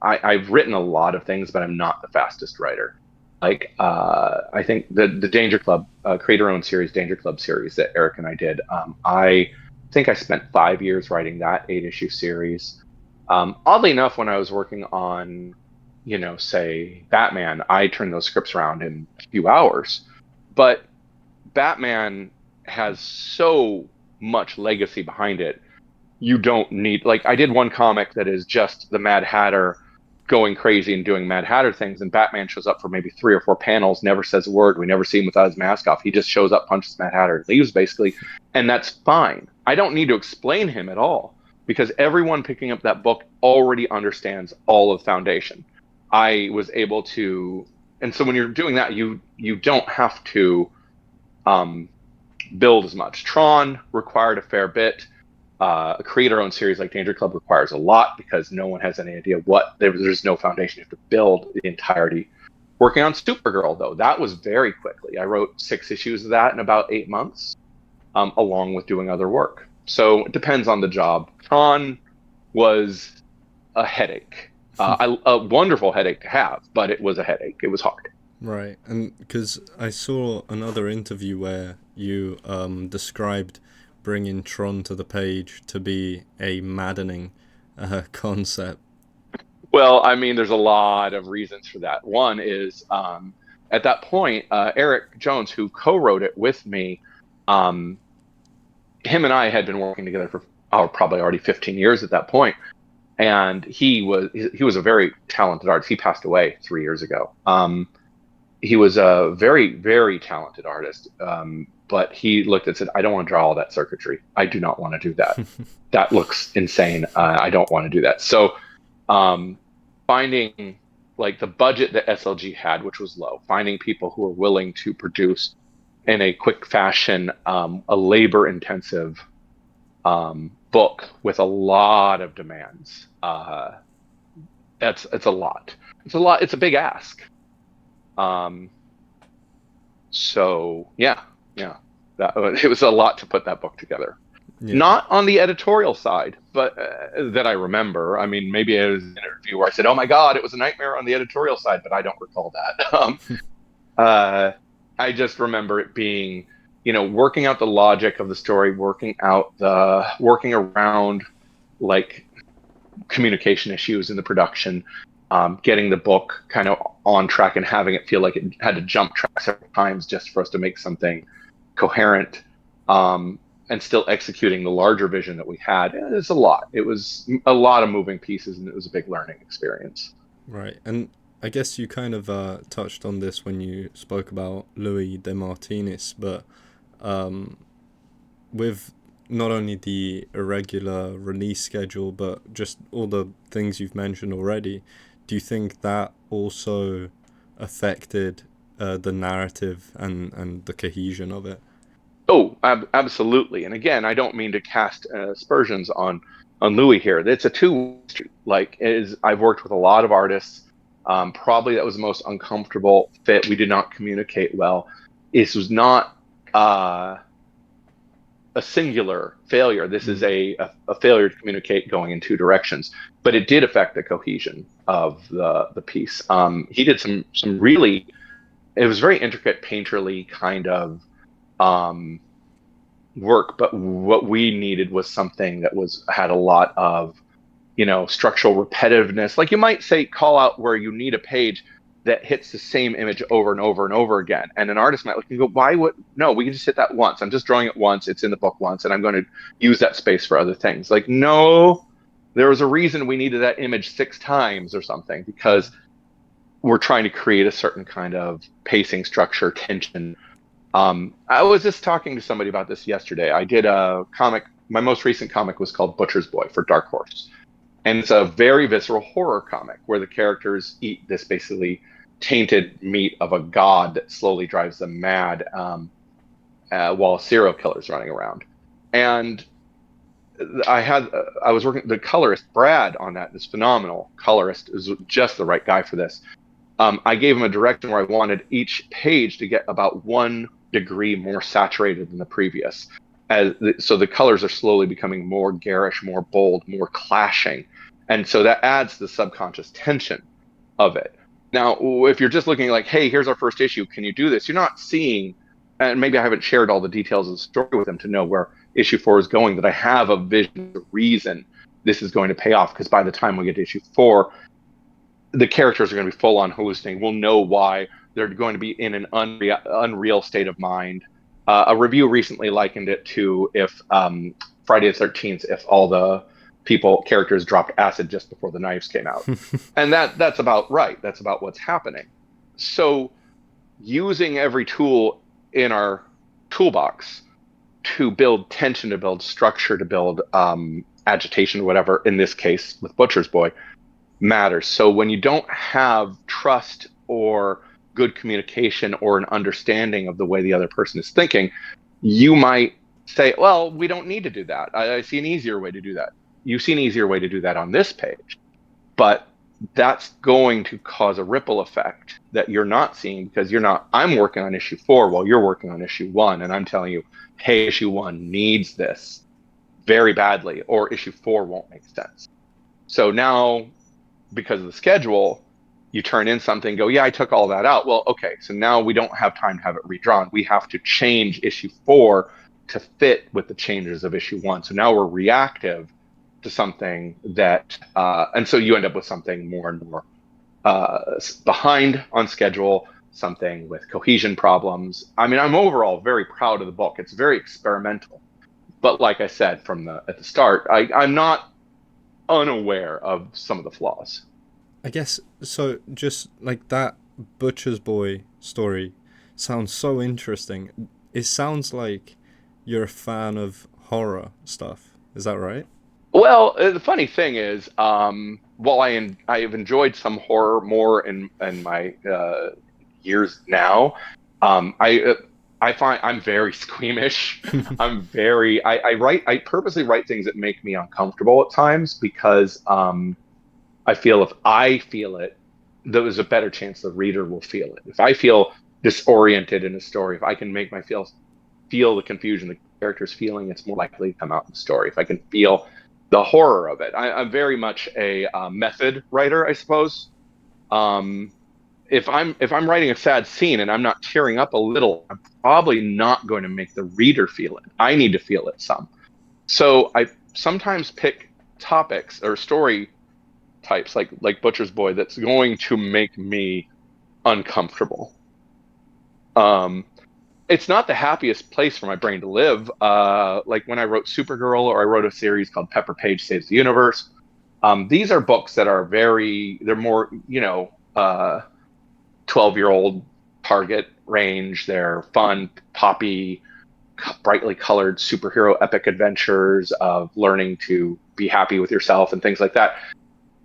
I've written a lot of things, but I'm not the fastest writer. Like I think the Danger Club, Create Your Own series, Danger Club series that Eric and I did. I think I spent 5 years writing that 8-issue series. Oddly enough, when I was working on, say Batman, I turned those scripts around in a few hours. But Batman has so much legacy behind it. You don't need, like, I did one comic that is just the Mad Hatter going crazy and doing Mad Hatter things, and Batman shows up for maybe 3 or 4 panels, never says a word. We never see him without his mask off. He just shows up, punches Mad Hatter, and leaves basically, and that's fine. I don't need to explain him at all because everyone picking up that book already understands all of Foundation. I was able to and so when you're doing that, you don't have to um, build as much. Tron required a fair bit. A creator-owned series like Danger Club requires a lot because no one has any idea there's no foundation. You have to build the entirety. Working on Supergirl, though, that was very quickly. I wrote 6 issues of that in about 8 months, along with doing other work. So it depends on the job. Tron was a headache. A wonderful headache to have, but it was a headache. It was hard. Right, and because I saw another interview where you described bringing Tron to the page to be a maddening concept. Well, I mean, there's a lot of reasons for that. One is at that point, Eric Jones, who co-wrote it with me, um, him and I had been working together for probably already 15 years at that point, and he was a very talented artist. He passed away 3 years ago. He was a very, very talented artist, but he looked and said, "I don't want to draw all that circuitry. I do not want to do that. That looks insane. I don't want to do that." So um, finding like the budget that SLG had, which was low, finding people who are willing to produce in a quick fashion, a labor intensive book with a lot of demands. It's a lot. It's a lot. It's a big ask. Um, so yeah, it was a lot to put that book together. Yeah. Not on the editorial side, but that I remember. I mean, maybe it was an interview where I said, "Oh my God, it was a nightmare on the editorial side," but I don't recall that. Uh, I just remember it being, working out the logic of the story, working around like communication issues in the production, getting the book kind of on track and having it feel like it had to jump track several times just for us to make something coherent. And still executing the larger vision that we had. It's a lot. It was a lot of moving pieces, and it was a big learning experience. Right, and I guess you kind of touched on this when you spoke about Louis de Martinis, but with not only the irregular release schedule, but just all the things you've mentioned already, do you think that also affected the narrative and the cohesion of it? Oh, absolutely. And again, I don't mean to cast aspersions on Louis here. It's a two street. I've worked with a lot of artists. Probably that was the most uncomfortable fit. We did not communicate well. This was not a singular failure. This is a failure to communicate going in two directions. But it did affect the cohesion of the piece. He did some really. It was very intricate, painterly kind of work, but what we needed was something that had a lot of structural repetitiveness. Like you might say, call out where you need a page that hits the same image over and over and over again, and an artist might look and go, why would no, we can just hit that once. I'm just drawing it once, it's in the book once, and I'm going to use that space for other things. Like, no, there was a reason we needed that image 6 times or something, because we're trying to create a certain kind of pacing, structure, tension. I was just talking to somebody about this yesterday. I did a comic. My most recent comic was called Butcher's Boy for Dark Horse. And it's a very visceral horror comic where the characters eat this basically tainted meat of a god that slowly drives them mad, while a serial killer's running around. And I was working, the colorist, Brad, on that, this phenomenal colorist, is just the right guy for this. I gave him a direction where I wanted each page to get about 1 degree more saturated than the previous. So the colors are slowly becoming more garish, more bold, more clashing. And so that adds the subconscious tension of it. Now, if you're just looking like, hey, here's our first issue, can you do this? You're not seeing, and maybe I haven't shared all the details of the story with them to know where issue 4 is going, that I have a vision, a reason this is going to pay off. Because by the time we get to issue 4, the characters are going to be full on hallucinating. We'll know why. They're going to be in an unreal state of mind. A review recently likened it to if Friday the 13th, if all the characters dropped acid just before the knives came out. And that's about right. That's about what's happening. So using every tool in our toolbox to build tension, to build structure, to build agitation, whatever, in this case with Butcher's Boy, matters. So when you don't have trust or good communication or an understanding of the way the other person is thinking, you might say, well, we don't need to do that. I see an easier way to do that. You see an easier way to do that on this page. But that's going to cause a ripple effect that you're not seeing because I'm working on issue 4 while you're working on issue 1. And I'm telling you, hey, issue 1 needs this very badly, or issue 4 won't make sense. So now, because of the schedule, you turn in something, go, yeah, I took all that out. Well, okay, so now we don't have time to have it redrawn. We have to change issue 4 to fit with the changes of issue 1. So now we're reactive to something that, and so you end up with something more and more behind on schedule, something with cohesion problems. I mean, I'm overall very proud of the book. It's very experimental. But like I said at the start, I'm not unaware of some of the flaws. I guess so. Just like that butcher's boy story sounds so interesting. It sounds like you're a fan of horror stuff. Is that right? Well, the funny thing is, while I've enjoyed some horror more in my years now, I find I'm very squeamish. I purposely write things that make me uncomfortable at times because I feel if I feel it, there's a better chance the reader will feel it. If I feel disoriented in a story, if I can make my feel the confusion the character's feeling, it's more likely to come out in the story. If I can feel the horror of it, I'm very much a method writer, I suppose. Um, if I'm writing a sad scene and I'm not tearing up a little, I'm probably not going to make the reader feel it. I need to feel it some. So I sometimes pick topics or story types like Butcher's Boy that's going to make me uncomfortable. Um, it's not the happiest place for my brain to live. Like when I wrote Supergirl, or I wrote a series called Pepper Page Saves the Universe. These are books that are they're more, 12-year-old target range. They're fun, poppy, brightly colored superhero epic adventures of learning to be happy with yourself and things like that.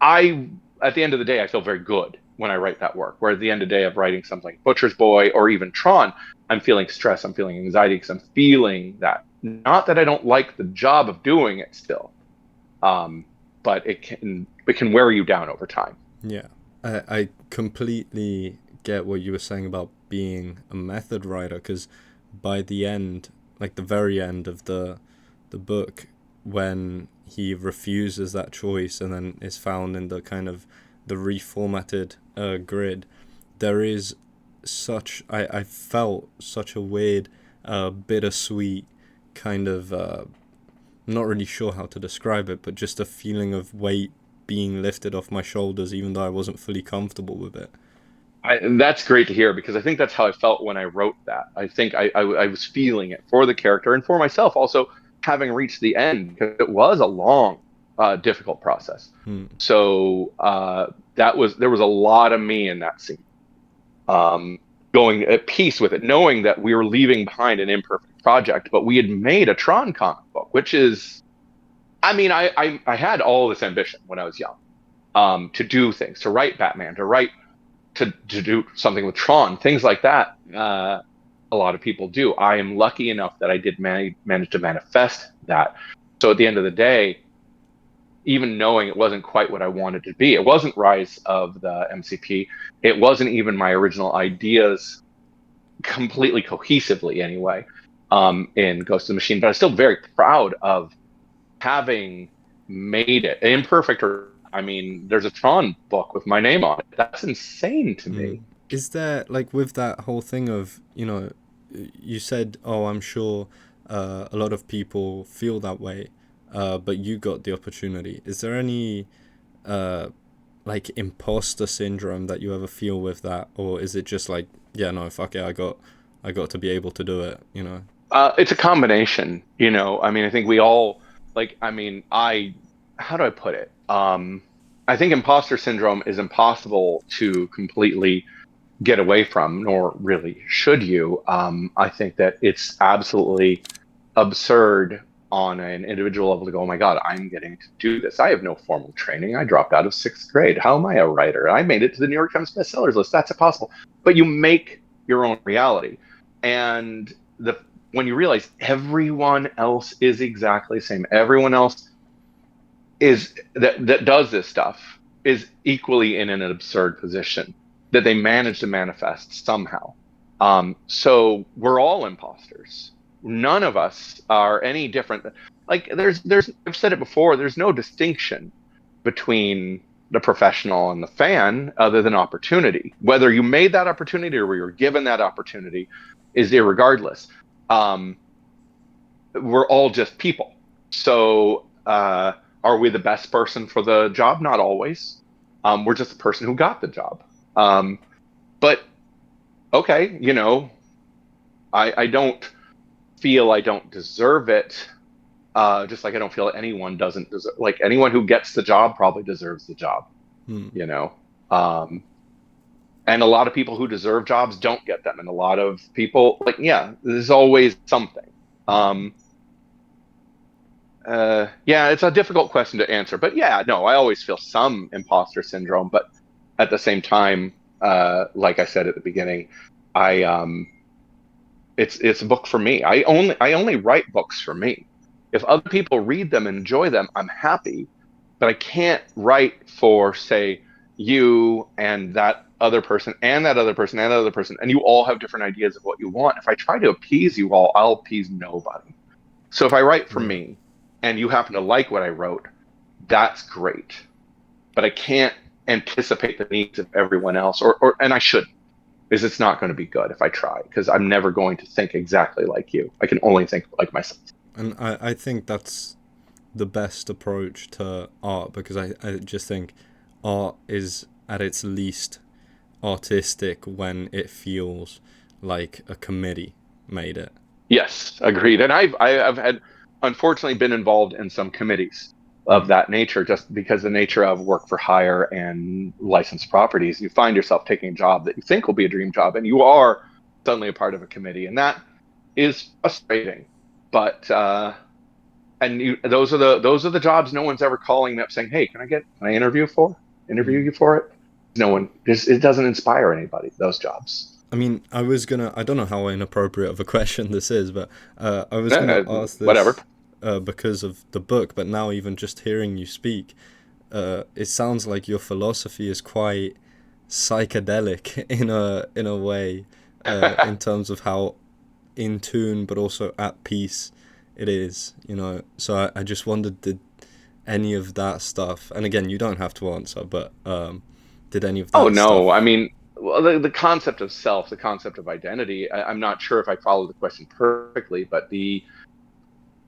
At the end of the day, I feel very good when I write that work. Where at the end of the day of writing something like Butcher's Boy or even Tron, I'm feeling stress, I'm feeling anxiety because I'm feeling that. Not that I don't like the job of doing it still, um, but it can wear you down over time. Yeah, I completely get what you were saying about being a method writer because by the end, like the very end of the book, when he refuses that choice and then is found in the kind of the reformatted grid, there is I felt such a weird, bittersweet kind of not really sure how to describe it, but just a feeling of weight being lifted off my shoulders, even though I wasn't fully comfortable with it. And that's great to hear because I think that's how I felt when I wrote that. I think I was feeling it for the character and for myself also, having reached the end because it was a long, difficult process. Hmm. So there was a lot of me in that scene, um, going at peace with it, knowing that we were leaving behind an imperfect project, but we had made a Tron comic book, which is, I mean, I had all this ambition when I was young, to do things, to write Batman, to do something with Tron, things like that. A lot of people do. I am lucky enough that I did manage to manifest that. So at the end of the day, even knowing it wasn't quite what I wanted to be, it wasn't Rise of the MCP. It wasn't even my original ideas completely cohesively anyway, in Ghost of the Machine. But I'm still very proud of having made it imperfect. Or I mean, there's a Tron book with my name on it. That's insane to Mm. me. Is there, like, with that whole thing of, you said, oh, I'm sure a lot of people feel that way, but you got the opportunity. Is there any, uh, like, imposter syndrome that you ever feel with that? Or is it just like, yeah, no, fuck it, I got to be able to do it? It's a combination, I mean, I think we all like. I mean, how do I put it? I think imposter syndrome is impossible to completely get away from, nor really should you. I think that it's absolutely absurd on an individual level to go, oh my God, I'm getting to do this. I have no formal training. I dropped out of sixth grade. How am I a writer? I made it to the New York Times bestsellers list. That's impossible. But you make your own reality. And when you realize everyone else is exactly the same, everyone else is that does this stuff is equally in an absurd position that they manage to manifest somehow. So we're all imposters. None of us are any different. Like there's I've said it before, there's no distinction between the professional and the fan other than opportunity. Whether you made that opportunity or we were given that opportunity is irregardless. We're all just people. So are we the best person for the job? Not always. We're just the person who got the job. But okay, I don't feel I don't deserve it. Just like I don't feel anyone doesn't deserve. Like anyone who gets the job probably deserves the job. Hmm. You know, and a lot of people who deserve jobs don't get them, and a lot of people like there's always something. Yeah, it's a difficult question to answer, but yeah, no, I always feel some imposter syndrome, but at the same time, like I said at the beginning, I it's a book for me. I only write books for me. If other people read them and enjoy them, I'm happy, but I can't write for, say, you and that other person and that other person and that other person, and you all have different ideas of what you want. If I try to appease you all, I'll appease nobody. So if I write for Right. me and you happen to like what I wrote, that's great. But I can't anticipate the needs of everyone else, or and I shouldn't, because it's not going to be good if I try, because I'm never going to think exactly like you. I can only think like myself. And I think that's the best approach to art, because I just think art is at its least artistic when it feels like a committee made it. Yes, agreed. And I've had unfortunately been involved in some committees of Hmm. that nature, just because the nature of work for hire and licensed properties, you find yourself taking a job that you think will be a dream job, and you are suddenly a part of a committee, and that is frustrating. But and those are the jobs no one's ever calling me up saying, "Hey, can I interview Hmm. you for it?" No one. It doesn't inspire anybody. Those jobs. I mean, I don't know how inappropriate of a question this is, but I was gonna Eh, ask whatever. this because of the book, but now even just hearing you speak, it sounds like your philosophy is quite psychedelic in a way, in terms of how in tune but also at peace it is, So I just wondered, did any of that stuff, and again, you don't have to answer, but did any of Oh that no, I stuff? mean, well, the concept of self, the concept of identity. I'm not sure if I followed the question perfectly, but the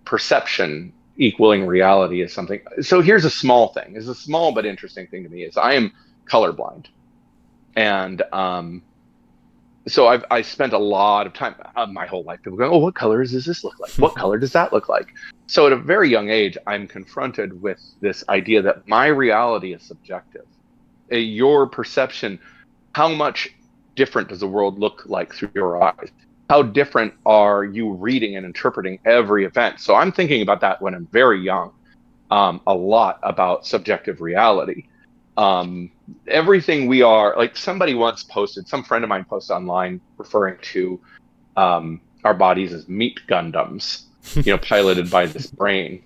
perception equaling reality is something. So here's a small thing. Is a small but interesting thing to me is I am colorblind, and so I spent a lot of time, my whole life, people going, oh, what colors does this look like? What color does that look like? So at a very young age, I'm confronted with this idea that my reality is subjective. Your perception, how much different does the world look like through your eyes? How different are you reading and interpreting every event? So I'm thinking about that when I'm very young, a lot about subjective reality. Um, Everything we are, like somebody once posted, some friend of mine posted online referring to our bodies as meat Gundams, piloted by this brain.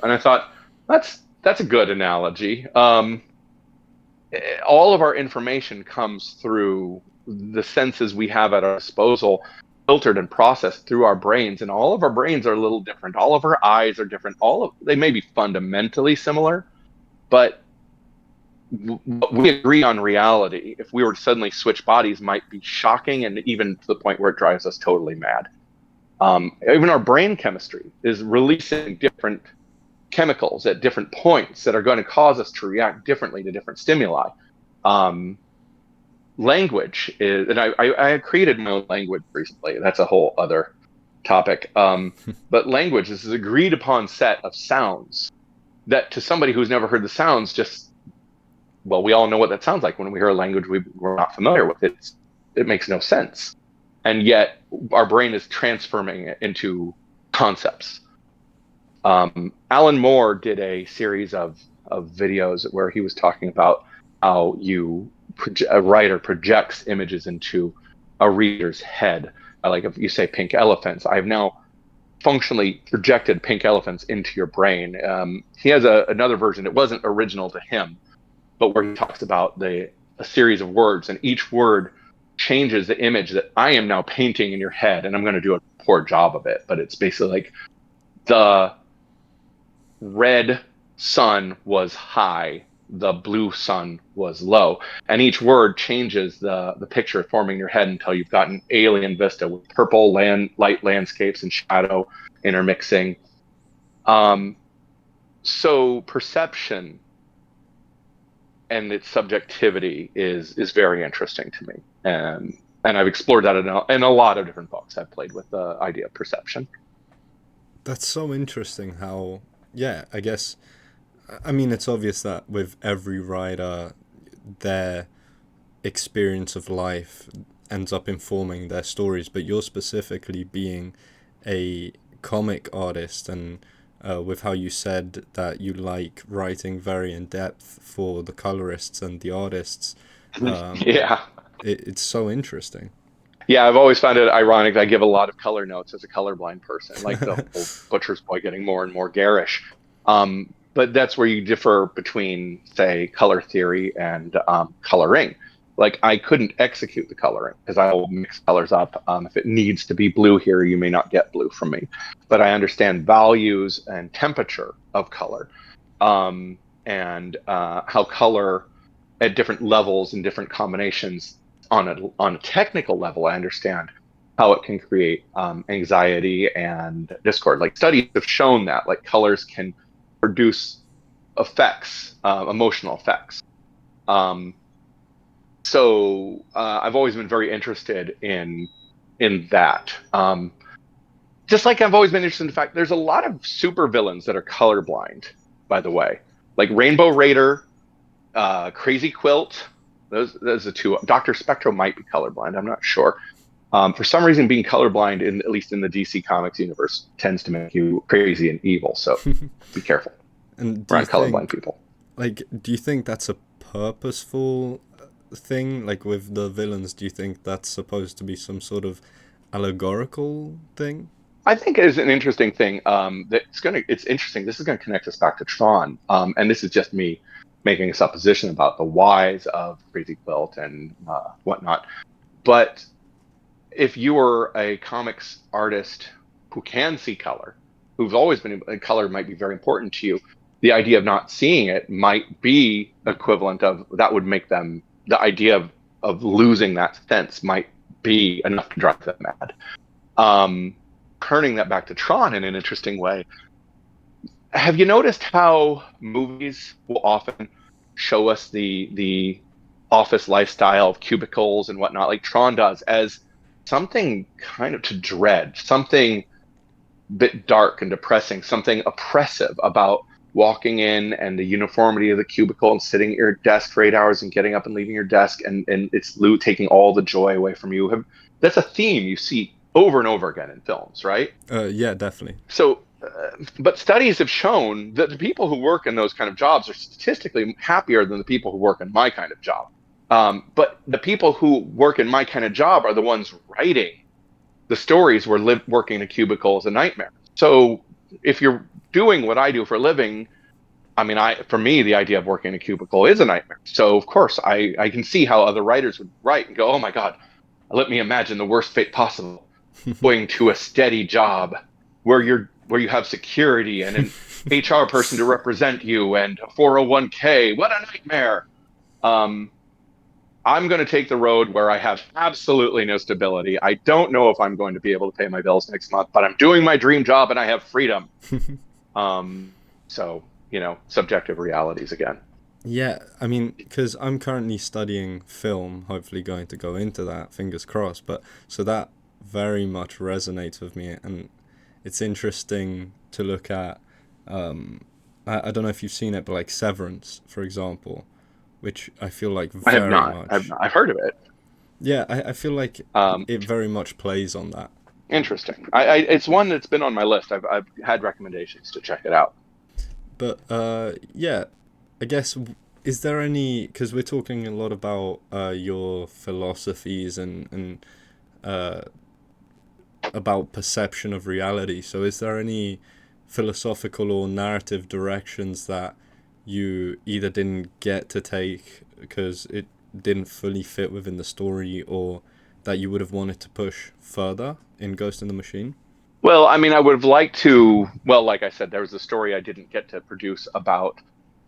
And I thought that's a good analogy. All of our information comes through the senses we have at our disposal, filtered and processed through our brains, and all of our brains are a little different. All of our eyes are different. All of they may be fundamentally similar, but we agree on reality. If we were to suddenly switch bodies, might be shocking, and even to the point where it drives us totally mad. Even our brain chemistry is releasing different chemicals at different points that are going to cause us to react differently to different stimuli. Um, Language is, and I created my own language recently. That's a whole other topic. But language is an agreed upon set of sounds that to somebody who's never heard the sounds, just, well, we all know what that sounds like when we hear a language we're not familiar with. It makes no sense. And yet our brain is transforming it into concepts. Alan Moore did a series of videos where he was talking about how a writer projects images into a reader's head. Like if you say pink elephants, I've now functionally projected pink elephants into your brain. He has another version. It wasn't original to him, but where he talks about a series of words, and each word changes the image that I am now painting in your head, and I'm going to do a poor job of it. But it's basically like the red sun was high, the blue sun was low, and each word changes the picture forming in your head until you've got an alien vista with purple light landscapes and shadow intermixing. Um, so perception and its subjectivity is very interesting to me, and I've explored that in a lot of different books. I've played with the idea of perception. That's so interesting how, yeah, I guess, I mean, it's obvious that with every writer, their experience of life ends up informing their stories, but you're specifically being a comic artist, and with how you said that you like writing very in depth for the colorists and the artists, um, Yeah. it's so interesting. Yeah, I've always found it ironic that I give a lot of color notes as a colorblind person, like the whole butcher's boy getting more and more garish. But that's where you differ between, say, color theory and coloring. Like I couldn't execute the coloring because I will mix colors up. If it needs to be blue here, you may not get blue from me. But I understand values and temperature of color, and how color at different levels and different combinations on a technical level, I understand how it can create anxiety and discord. Like studies have shown that like colors can produce effects, emotional effects. Um, I've always been very interested in that. Just like I've always been interested in the fact there's a lot of supervillains that are colorblind, by the way, like Rainbow Raider, Crazy Quilt. Those are two. Doctor Spectro might be colorblind. I'm not sure. For some reason, being colorblind, at least in the DC Comics universe, tends to make you crazy and evil. So be careful And around colorblind people. do you think that's a purposeful thing? Like with the villains, do you think that's supposed to be some sort of allegorical thing? I think it is an interesting thing. It's interesting. This is gonna connect us back to Tron, and this is just me making a supposition about the whys of Crazy Quilt and whatnot. But if you were a comics artist who can see color, who's always been color might be very important to you, the idea of not seeing it might be equivalent of that would make them the idea of losing that sense might be enough to drive them mad. Um, Turning that back to Tron in an interesting way, have you noticed how movies will often show us the office lifestyle of cubicles and whatnot, like Tron does, as something kind of to dread, something bit dark and depressing, something oppressive about walking in and the uniformity of the cubicle and sitting at your desk for 8 hours and getting up and leaving your desk, and it's taking all the joy away from you. That's a theme you see over and over again in films, right? Yeah, definitely. But studies have shown that the people who work in those kind of jobs are statistically happier than the people who work in my kind of job. But the people who work in my kind of job are the ones writing the stories where working in a cubicle is a nightmare. So if you're doing what I do for a living, I mean, for me, the idea of working in a cubicle is a nightmare. So of course, I can see how other writers would write and go, "Oh my God, let me imagine the worst fate possible, going to a steady job where you have security and an HR person to represent you and a 401k. What a nightmare." Um, I'm going to take the road where I have absolutely no stability. I don't know if I'm going to be able to pay my bills next month, but I'm doing my dream job and I have freedom. Um, Subjective realities again. Yeah, I mean, because I'm currently studying film, hopefully going to go into that, fingers crossed. But so that very much resonates with me, and it's interesting to look at. Um, I don't know if you've seen it, but like Severance, for example, which I feel like I have very not. I've much. not. I've heard of it. Yeah, I feel like Um, it very much plays on that. Interesting. It's one that's been on my list. I've had recommendations to check it out. But yeah, I guess is there any, because we're talking a lot about your philosophies and uh, about perception of reality. So is there any philosophical or narrative directions that you either didn't get to take because it didn't fully fit within the story, or that you would have wanted to push further in Ghost in the Machine? Well, I mean, I would have liked to. Well, like I said, there was a story I didn't get to produce about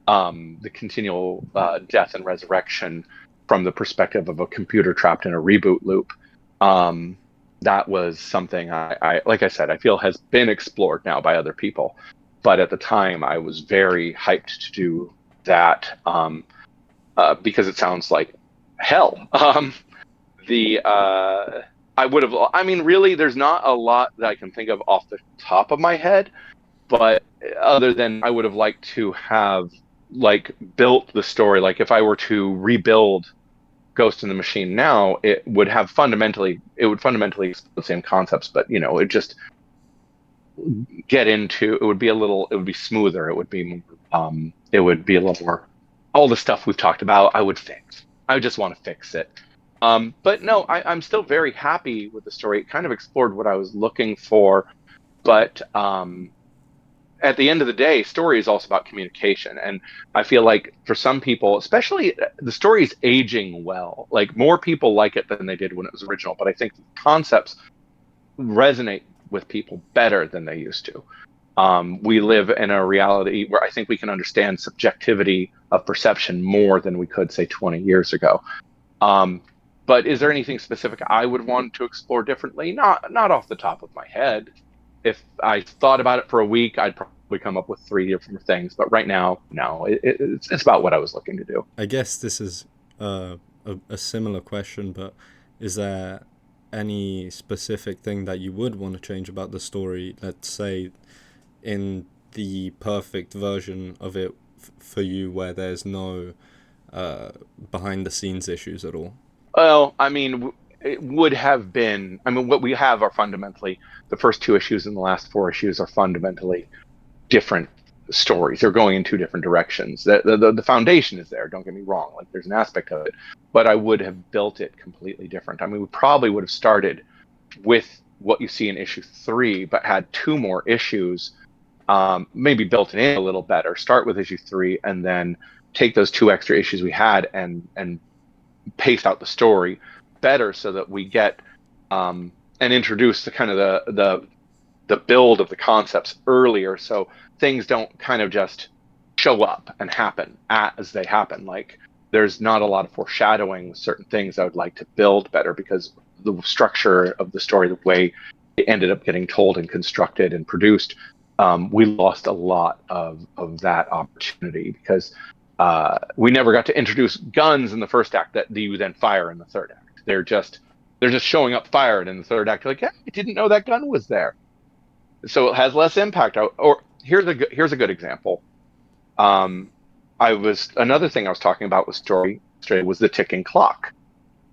the continual death and resurrection from the perspective of a computer trapped in a reboot loop. Um, that was something like I said, I feel has been explored now by other people. But at the time, I was very hyped to do that because it sounds like hell. The I would have. I mean, really, there's not a lot that I can think of off the top of my head, but other than I would have liked to have like built the story. Like if I were to rebuild Ghost in the Machine now, it would fundamentally explore the same concepts, but it just it would be it would be smoother. It would be more, it would be a little more, all the stuff we've talked about, I would fix. I just want to fix it. But no, I'm still very happy with the story. It kind of explored what I was looking for, but at the end of the day, story is also about communication. And I feel like for some people, especially the story is aging well. Like more people like it than they did when it was original. But I think the concepts resonate with people better than they used to. We live in a reality where I think we can understand subjectivity of perception more than we could, say, 20 years ago. Um, but is there anything specific I would want to explore differently? Not off the top of my head. If I thought about it for a week, I'd probably come up with three different things. But right now, no, it's about what I was looking to do. I guess this is a similar question, but is there any specific thing that you would want to change about the story? Let's say in the perfect version of it for you, where there's no uh, behind the scenes issues at all. Well, I mean, it would have been. I mean, what we have are fundamentally the first two issues and the last four issues are fundamentally different stories. They're going in two different directions. The foundation is there. Don't get me wrong. Like there's an aspect of it, but I would have built it completely different. I mean, we probably would have started with what you see in issue three, but had two more issues. Maybe built it in a little better. Start with issue three, and then take those two extra issues we had and pace out the story better so that we get and introduce the kind of the build of the concepts earlier, so things don't kind of just show up and happen as they happen. Like there's not a lot of foreshadowing with certain things I would like to build better because the structure of the story, the way it ended up getting told and constructed and produced, we lost a lot of that opportunity because we never got to introduce guns in the first act that you then fire in the third act. They're just showing up fired in the third act. You're like, yeah, I didn't know that gun was there, so it has less impact. Or here's a good example. Um, I was another thing I was talking about with story was the ticking clock.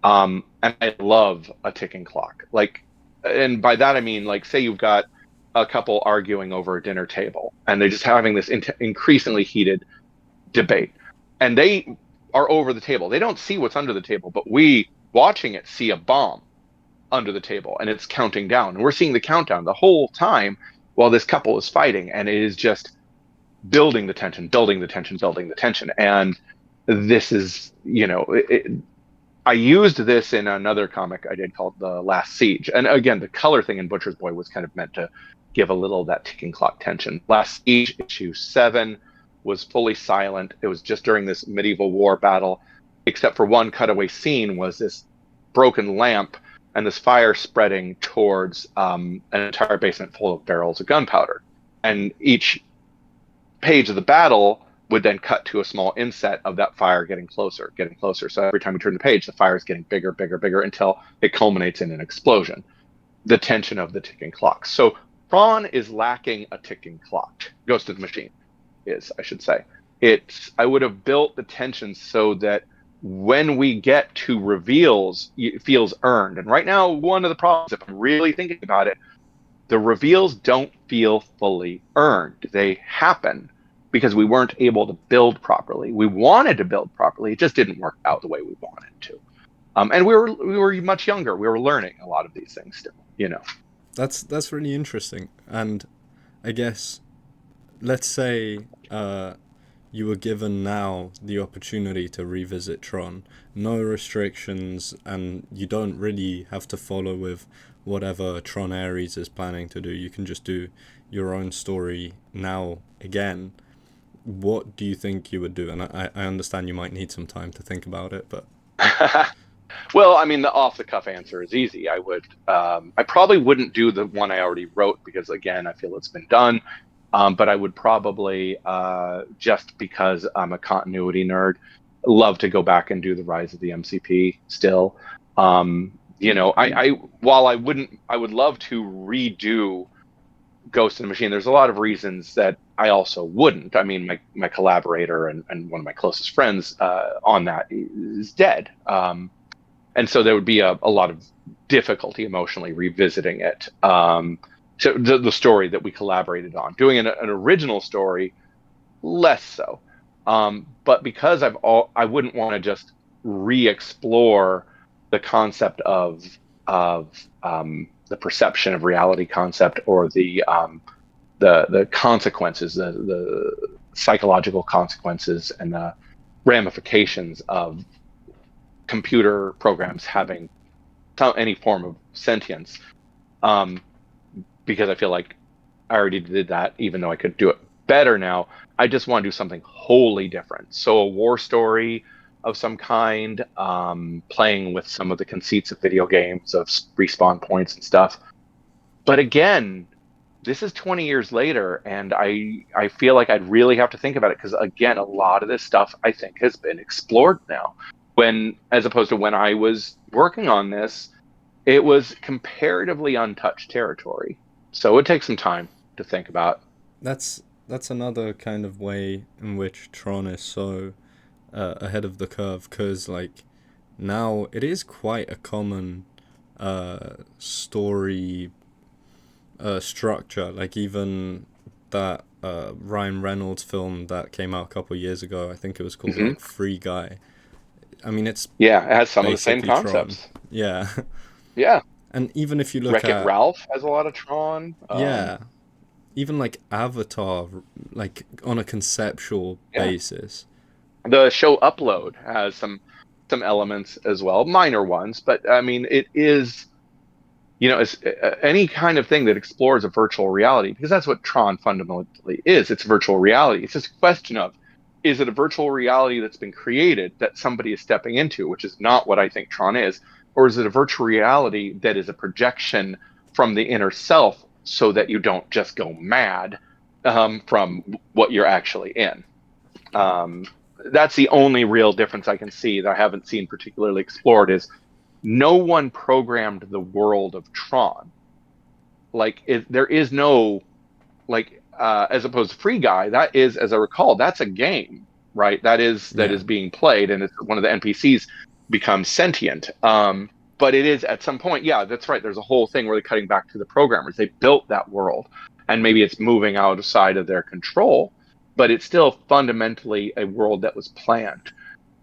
And I love a ticking clock. Like, and by that I mean like, say you've got a couple arguing over a dinner table, and they're just having this increasingly heated debate, and they are over the table. They don't see what's under the table, but we watching it see a bomb under the table and it's counting down. And we're seeing the countdown the whole time while this couple is fighting. And it is just building the tension, building the tension, building the tension. And this is, I used this in another comic I did called The Last Siege. And again, the color thing in Butcher's Boy was kind of meant to give a little of that ticking clock tension. Last Siege, issue 7, was fully silent. It was just during this medieval war battle, except for one cutaway scene was this broken lamp and this fire spreading towards an entire basement full of barrels of gunpowder. And each page of the battle would then cut to a small inset of that fire getting closer, getting closer. So every time we turn the page, the fire is getting bigger, bigger, bigger until it culminates in an explosion. The tension of the ticking clock. So TRON is lacking a ticking clock. Ghost of the Machine is, I should say. I would have built the tension so that when we get to reveals, it feels earned. And right now, one of the problems, if I'm really thinking about it, the reveals don't feel fully earned. They happen because we weren't able to build properly. We wanted to build properly. It just didn't work out the way we wanted to. And we were much younger. We were learning a lot of these things still. That's really interesting. And I guess, let's say you were given now the opportunity to revisit Tron, no restrictions, and you don't really have to follow with whatever Tron Ares is planning to do. You can just do your own story now again. What do you think you would do? And I understand you might need some time to think about it, but Well, I mean, the off the cuff answer is easy. I probably wouldn't do the one I already wrote because, again, I feel it's been done. But I would probably, just because I'm a continuity nerd, love to go back and do the Rise of the MCP still. While I would love to redo Ghost in the Machine. There's a lot of reasons that I also wouldn't. I mean, my collaborator and one of my closest friends on that is dead. And so there would be a lot of difficulty emotionally revisiting it. So the story that we collaborated on, doing an original story, less so. But because I wouldn't want to just re-explore the concept of the perception of reality concept, or the consequences, the psychological consequences and the ramifications of computer programs having any form of sentience. Um, because I feel like I already did that, even though I could do it better now. I just want to do something wholly different. So a war story of some kind, playing with some of the conceits of video games, of respawn points and stuff. But again, this is 20 years later, and I feel like I'd really have to think about it because, again, a lot of this stuff I think has been explored now. When, as opposed to when I was working on this, it was comparatively untouched territory. So it takes some time to think about. that's that's another kind of way in which Tron is so ahead of the curve, because like now it is quite a common story structure. Like even that Ryan Reynolds film that came out a couple years ago, I think it was called Hmm. like Free Guy. I mean, it's Yeah, it has some of the same basically Tron. concepts. Yeah. Yeah, And even if you look Wreck-It at, Ralph has a lot of Tron. yeah, even like Avatar, like on a conceptual Yeah, basis. the show Upload has some elements as well, minor ones, but I mean, it is, it's any kind of thing that explores a virtual reality, because that's what Tron fundamentally is. It's virtual reality. It's just a question of, is it a virtual reality that's been created that somebody is stepping into, which is not what I think Tron is, or is it a virtual reality that is a projection from the inner self so that you don't just go mad, from what you're actually in? Um, that's the only real difference I can see that I haven't seen particularly explored, is no one programmed the world of Tron. Like there is no, like, as opposed to Free Guy, that is, as I recall, that's a game, right? That is Yeah. being played, and it's one of the NPCs becomes sentient. But it is at some point, yeah, that's right. There's a whole thing where they're cutting back to the programmers. They built that world, and maybe it's moving outside of their control, but it's still fundamentally a world that was planned.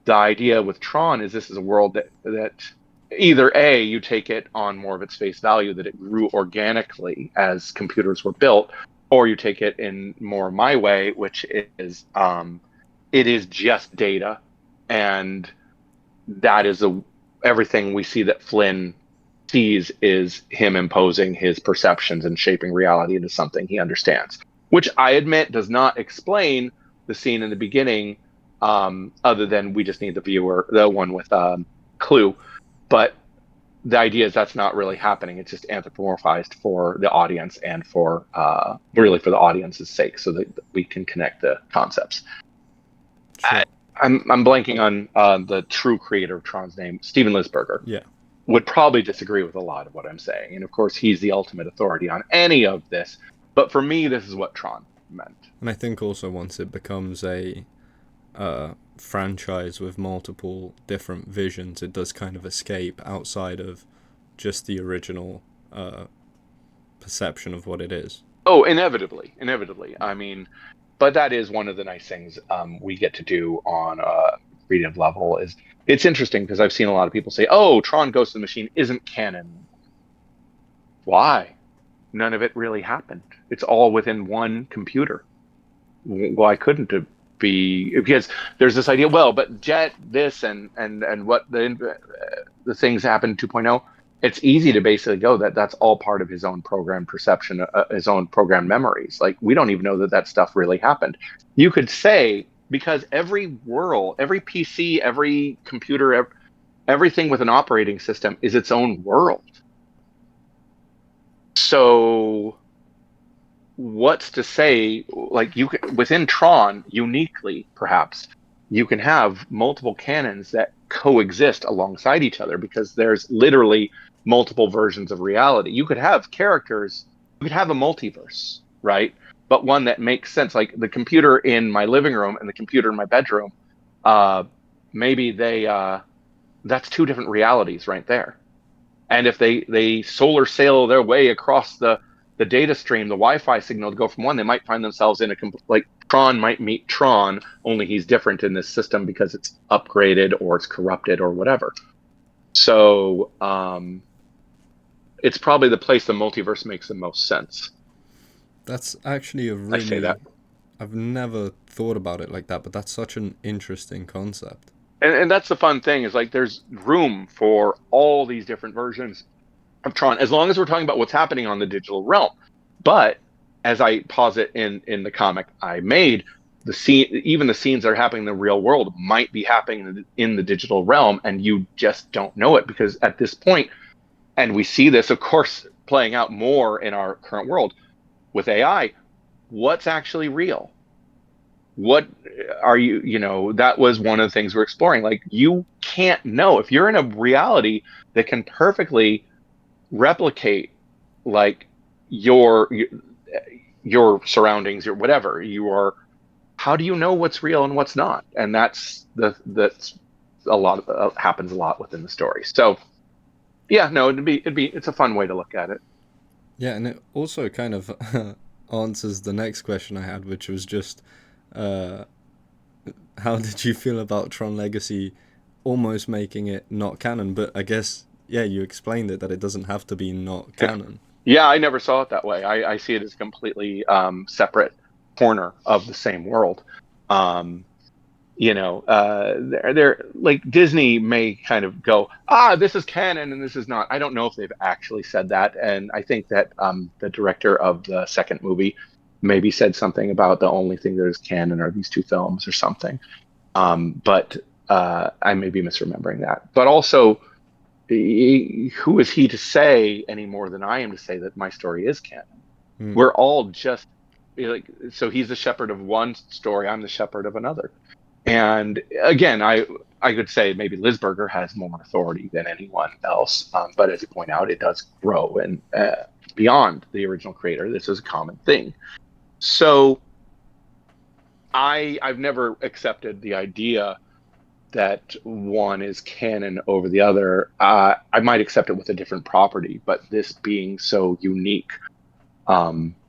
The idea with Tron is this is a world that either A, you take it on more of its face value, that it grew organically as computers were built, or you take it in more my way, which is, it is just data, and that is everything we see that Flynn sees is him imposing his perceptions and shaping reality into something he understands, which I admit does not explain the scene in the beginning, other than we just need the viewer, the one with Clue. But the idea is that's not really happening. It's just anthropomorphized for the audience and for, really for the audience's sake, so that we can connect the concepts. I, Sure. I'm blanking on the true creator of Tron's name, Steven Lisberger. Yeah. Would probably disagree with a lot of what I'm saying, and of course he's the ultimate authority on any of this. But for me, this is what Tron meant. And I think also once it becomes a franchise with multiple different visions, it does kind of escape outside of just the original perception of what it is. Oh, inevitably, inevitably. I mean, but that is one of the nice things we get to do on a creative level. Is it's interesting because I've seen a lot of people say, "Oh, Tron Ghost of the Machine isn't canon." Why? None of it really happened. It's all within one computer. Why couldn't it be? Because there's this idea. Well, but Jet this and what the things happen 2.0. It's easy to basically go that that's all part of his own program perception, his own program memories. Like we don't even know that that stuff really happened. You could say because every world, every PC, every computer, everything with an operating system is its own world. So what's to say, like you can, within Tron uniquely perhaps you can have multiple canons that coexist alongside each other because there's literally multiple versions of reality. You could have characters, you could have a multiverse, right? But one that makes sense, like the computer in my living room and the computer in my bedroom. uh Maybe that's two different realities right there. And if they solar sail their way across the data stream, the Wi-Fi signal to go from one, they might find themselves in a like Tron might meet Tron, only he's different in this system because it's upgraded or it's corrupted or whatever. So it's probably the place the multiverse makes the most sense. That's actually a I say really, that. I've never thought about it like that, but that's such an interesting concept. And that's the fun thing is like there's room for all these different versions of Tron, as long as we're talking about what's happening on the digital realm. But as I posit in the comic I made, the scene, even the scenes that are happening in the real world, might be happening in the digital realm, and you just don't know it because at this point, and we see this, of course, playing out more in our current world with AI. What's actually real? What are you? You know, that was one of the things we're exploring. Like, you can't know if you're in a reality that can perfectly replicate like your your surroundings, your whatever you are. How do you know what's real and what's not? And that's a lot of happens a lot within the story. So yeah, no, it's a fun way to look at it. Yeah, and it also kind of answers the next question I had, which was just uh, how did you feel about Tron Legacy almost making it not canon? But I guess, yeah, you explained it that it doesn't have to be not Yeah, canon. yeah, I never saw it that way. I see it as a completely separate corner of the same world. Um, they're like Disney may kind of go, this is canon and this is not. I don't know if they've actually said that, and I think that the director of the second movie maybe said something about the only thing that is canon are these two films or something. But I may be misremembering that. But also, who is he to say any more than I am to say that my story is canon? Mm. We're all just like, so he's the shepherd of one story, I'm the shepherd of another. And again, I could say maybe Lisberger has more authority than anyone else, but as you point out, it does grow and beyond the original creator. This is a common thing. So I've never accepted the idea that one is canon over the other. I might accept it with a different property, but this being so unique,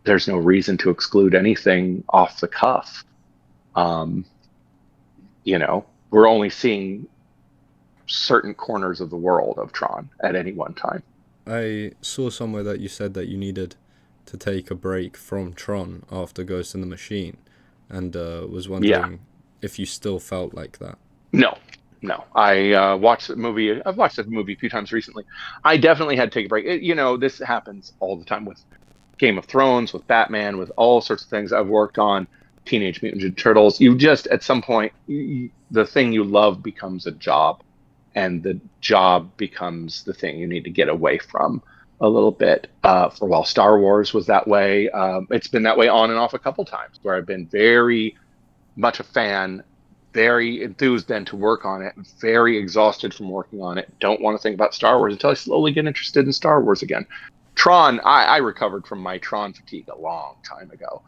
there's no reason to exclude anything off the cuff. Um, we're only seeing certain corners of the world of Tron at any one time. I saw somewhere that you said that you needed to take a break from Tron after Ghost in the Machine, and was Yeah, wondering if you still felt like that. no, no. I watched the movie. I've watched the movie a few times recently. I definitely had to take a break. This happens all the time with Game of Thrones, with Batman, with all sorts of things I've worked on. Teenage Mutant Ninja Turtles. You just at some point, the thing you love becomes a job, and the job becomes the thing you need to get away from a little bit. For a while, Star Wars was that way. It's been that way on and off a couple times where I've been very much a fan, very enthused then to work on it, very exhausted from working on it. Don't want to think about Star Wars until I slowly get interested in Star Wars again. Tron, I recovered from my Tron fatigue a long time ago.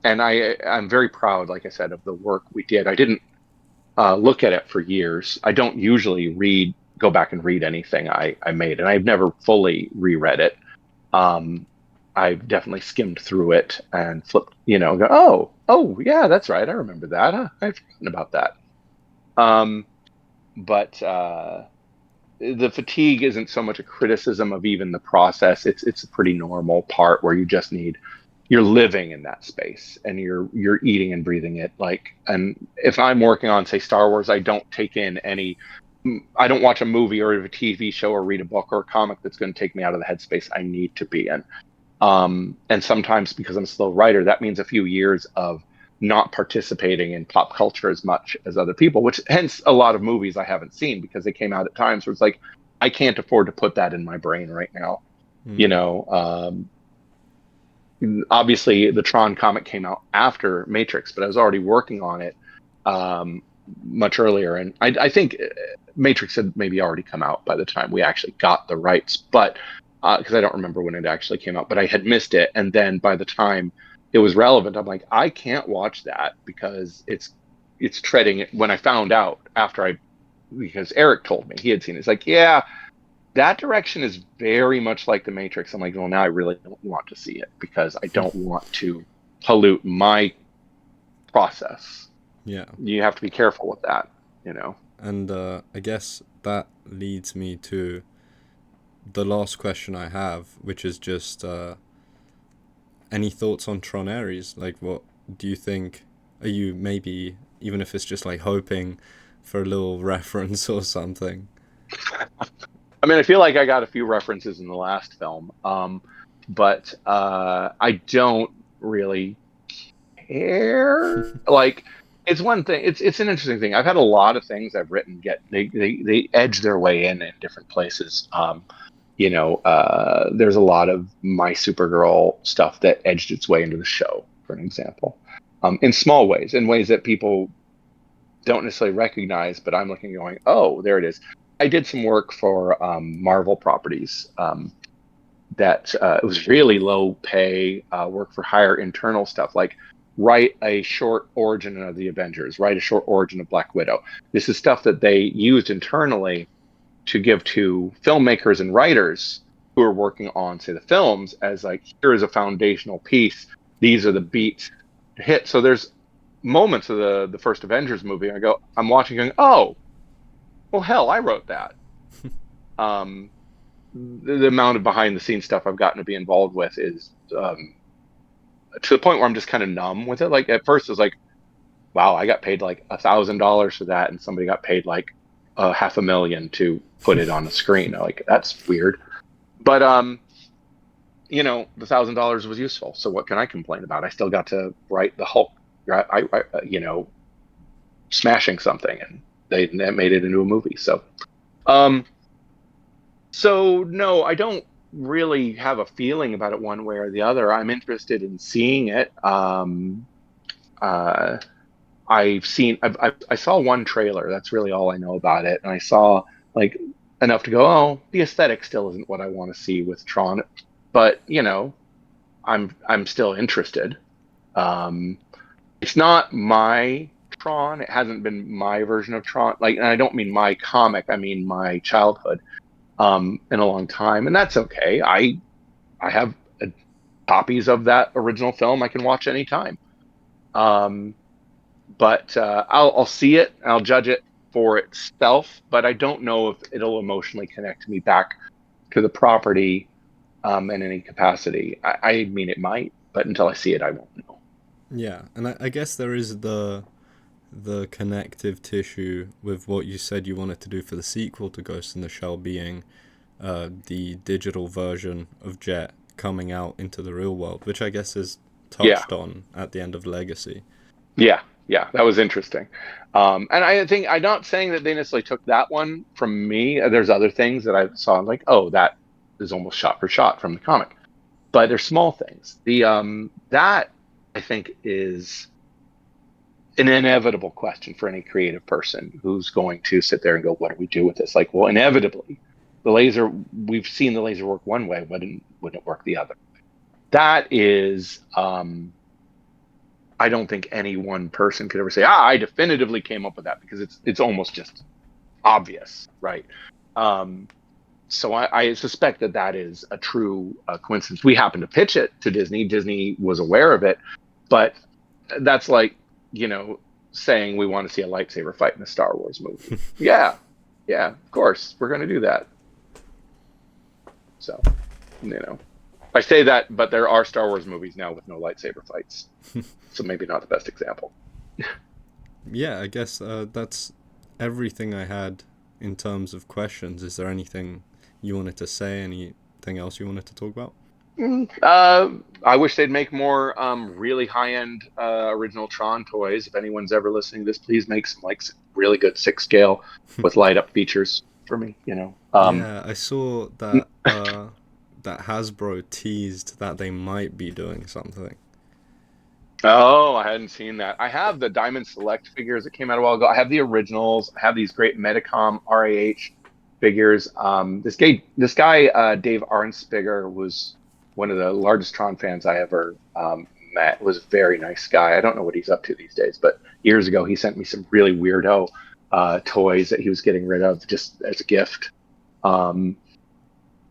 And I'm very proud, like I said, of the work we did. I didn't. look at it for years. I don't usually go back and read anything I made, and I've never fully reread it. Um, I've definitely skimmed through it and flipped, go, oh, yeah, that's right. I remember that. Huh? I've forgotten about that. Um, but the fatigue isn't so much a criticism of even the process. It's a pretty normal part where you're living in that space and you're eating and breathing it. And if I'm working on, say, Star Wars, I don't watch a movie or a TV show or read a book or a comic that's going to take me out of the headspace I need to be in. And sometimes, because I'm a slow writer, that means a few years of not participating in pop culture as much as other people, which hence a lot of movies I haven't seen because they came out at times where it's like, I can't afford to put that in my brain right now. You Mm. know, Obviously the Tron comic came out after Matrix, but I was already working on it um, much earlier. And I think Matrix had maybe already come out by the time we actually got the rights, but because I don't remember when it actually came out, but I had missed it. And then by the time it was relevant, I'm like, I can't watch that because it's treading. When I found out because Eric told me he had seen it, it's like, yeah, that direction is very much like the Matrix. I'm like, well, now I really don't want to see it because I don't want to pollute my process. Yeah. You have to be careful with that, you know. And I guess that leads me to the last question I have, which is just any thoughts on Tron Ares? Like, what do you think? Are you maybe, even if it's just like hoping for a little reference or something? I mean, I feel like I got a few references in the last film, but I don't really care. Like, it's one thing. It's an interesting thing. I've had a lot of things I've written get they edge their way in different places. There's a lot of my Supergirl stuff that edged its way into the show, for an example, in small ways, in ways that people don't necessarily recognize, but I'm looking going, oh, there it is. I did some work for Marvel properties that it was really low pay work for hire internal stuff, like write a short origin of the Avengers, write a short origin of Black Widow. This is stuff that they used internally to give to filmmakers and writers who are working on, say, the films as like, here is a foundational piece. These are the beats to hit. So there's moments of the first Avengers movie. I'm watching going, oh, well, hell, I wrote that. Um, the amount of behind the scenes stuff I've gotten to be involved with is to the point where I'm just kind of numb with it. Like at first, it was like, wow, I got paid like $1,000 for that, and somebody got paid like $500,000 to put it on the screen. Like that's weird, but the $1,000 was useful. So what can I complain about? I still got to write the Hulk, smashing something, and they made it into a movie. Um, So no, I don't really have a feeling about it one way or the other. I'm interested in seeing it. Uh, I saw one trailer. That's really all I know about it, and I saw like enough to go, oh, the aesthetic still isn't what I want to see with Tron, but I'm still interested. Um, it's not my Tron. It hasn't been my version of Tron. Like, and I don't mean my comic. I mean my childhood in a long time, and that's okay. I have copies of that original film I can watch anytime. Um, but I'll see it, I'll judge it for itself, but I don't know if it'll emotionally connect me back to the property in any capacity. I mean, it might, but until I see it, I won't know. Yeah, and I guess there is the connective tissue with what you said you wanted to do for the sequel to Ghost in the Shell being the digital version of Jet coming out into the real world, which I guess is Yeah, touched on at the end of Legacy. yeah, that was interesting. And I think I'm not saying that they necessarily took that one from me. There's other things that I saw, like, oh, that is almost shot for shot from the comic, but they're small things. The that I think is an inevitable question for any creative person who's going to sit there and go, what do we do with this? Like, well, inevitably, we've seen the laser work one way, wouldn't it work the other? That is I don't think any one person could ever say, "Ah, I definitively came up with that," because it's almost just obvious, right? Um, so I suspect that that is a true coincidence. We happened to pitch it to Disney. Disney was aware of it, but that's like, you know, saying we want to see a lightsaber fight in a Star Wars movie. Yeah, yeah, of course, we're going to do that. So, I say that, but there are Star Wars movies now with no lightsaber fights. So maybe not the best example. Yeah, I guess that's everything I had in terms of questions. Is there anything you wanted to say? Anything else you wanted to talk about? I wish they'd make more really high-end original Tron toys. If anyone's ever listening to this, please make some like really good 6 scale with light up features for me. Yeah, I saw that that Hasbro teased that they might be doing something. Oh, I hadn't seen that. I have the Diamond Select figures that came out a while ago. I have the originals. I have these great Medicom RAH figures. This guy, Dave Arnspiger, was one of the largest Tron fans I ever met. Was a very nice guy. I don't know what he's up to these days, but years ago he sent me some really weirdo toys that he was getting rid of just as a gift. Um,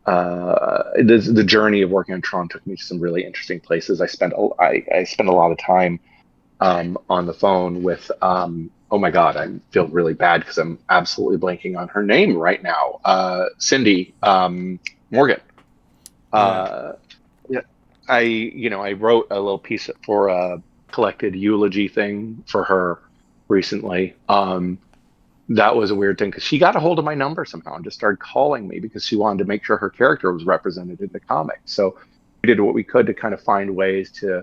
the journey of working on Tron took me to some really interesting places. I spent a lot of time on the phone with oh my god, I feel really bad because I'm absolutely blanking on her name right now. Cindy Morgan. Yeah. Uh, yeah, I wrote a little piece for a collected eulogy thing for her recently. That was a weird thing because she got a hold of my number somehow and just started calling me because she wanted to make sure her character was represented in the comic. So we did what we could to kind of find ways to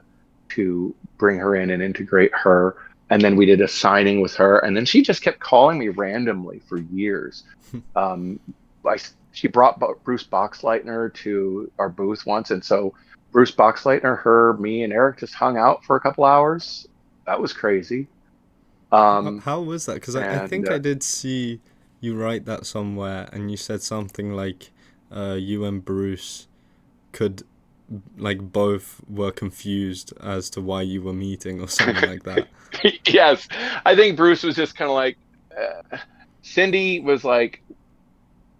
bring her in and integrate her. And then we did a signing with her, and then she just kept calling me randomly for years. Um, I, she brought Bruce Boxleitner to our booth once, and so Bruce Boxleitner, her, me, and Eric just hung out for a couple hours. That was crazy. Um, How was that? Because I and think I did see you write that somewhere, and you said something like you and Bruce could, like, both were confused as to why you were meeting or something like that. Yes, I think Bruce was just kind of like, Cindy was like,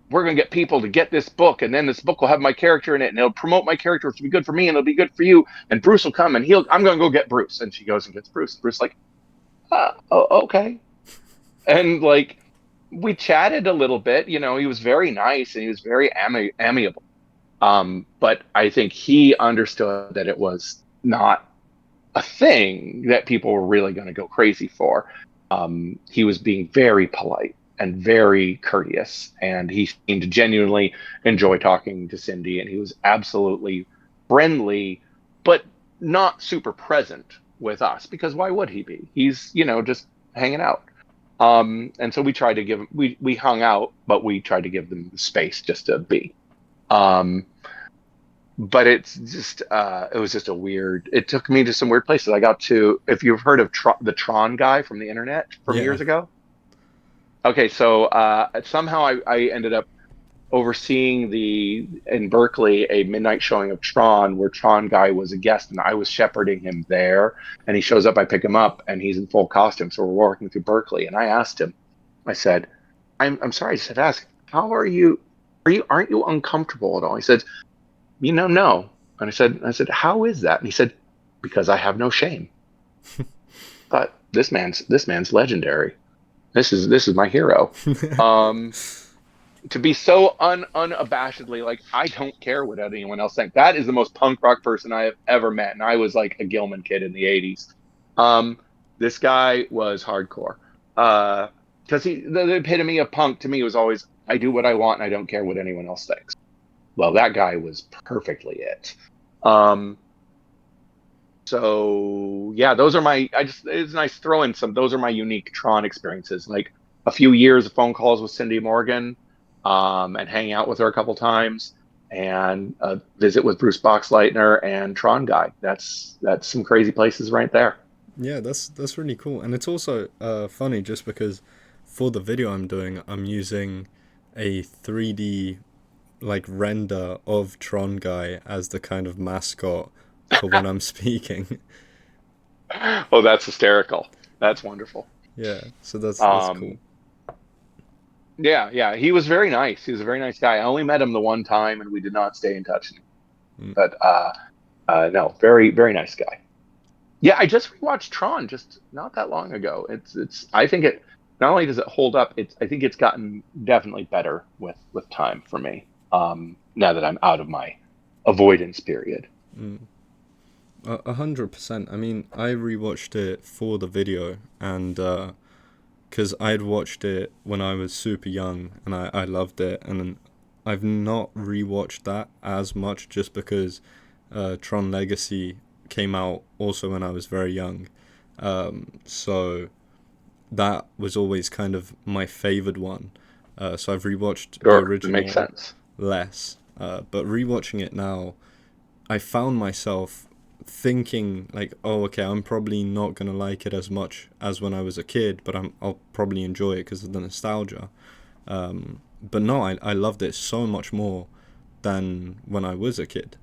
we're going to get people to get this book, and then this book will have my character in it, and it'll promote my character, which will be good for me, and it'll be good for you. And Bruce will come, and I'm going to go get Bruce. And she goes and gets Bruce. Bruce like, oh, okay. And like, we chatted a little bit. He was very nice and he was very amiable. But I think he understood that it was not a thing that people were really going to go crazy for. He was being very polite and very courteous, and he seemed to genuinely enjoy talking to Cindy, and he was absolutely friendly, but not super present with us because why would he be? He's, just hanging out. And so we tried to give we hung out, but we tried to give them space just to be. Um, but it was just a weird, it took me to some weird places. I got to, if you've heard of the Tron guy from the internet from Yeah. years ago. Okay, so somehow I ended up overseeing in Berkeley a midnight showing of Tron where Tron guy was a guest and I was shepherding him there. And he shows up, I pick him up, and he's in full costume. So we're walking through Berkeley, and I asked him, I said, I'm sorry, I said, ask, how are you? Aren't you uncomfortable at all? He said, no. And I said, how is that? And he said, because I have no shame. But this man's legendary. This is my hero. Um, to be so unabashedly like, I don't care what anyone else thinks. That is the most punk rock person I have ever met, and I was like a Gilman kid in the '80s. Um, this guy was hardcore. Because the epitome of punk to me was always, I do what I want and I don't care what anyone else thinks. Well, that guy was perfectly it. Um, so yeah, those are my. It's nice to throw in some. Those are my unique Tron experiences. Like a few years of phone calls with Cindy Morgan, and hanging out with her a couple times, and a visit with Bruce Boxleitner and Tron Guy. That's some crazy places right there. Yeah, that's really cool, and it's also funny just because for the video I'm doing, I'm using a 3D like render of Tron Guy as the kind of mascot for when I'm speaking. Oh, that's hysterical. That's wonderful. Yeah, so that's cool. Um, yeah, yeah, he was very nice. He was a very nice guy. I only met him the one time, and we did not stay in touch. Mm. But no, very very nice guy. Yeah, I just rewatched Tron just not that long ago. It's I think it not only does it hold up, it's I think it's gotten definitely better with time for me. Now that I'm out of my avoidance period. Mm. 100%. I mean, I rewatched it for the video, and because I'd watched it when I was super young, and I loved it, and I've not rewatched that as much just because Tron Legacy came out also when I was very young. So that was always kind of my favored one. So I've rewatched the Sure, it makes original sense. less, but rewatching it now, I found myself thinking like, oh, okay, I'm probably not gonna like it as much as when I was a kid, but I'll probably enjoy it because of the nostalgia. But no, I loved it so much more than when I was a kid.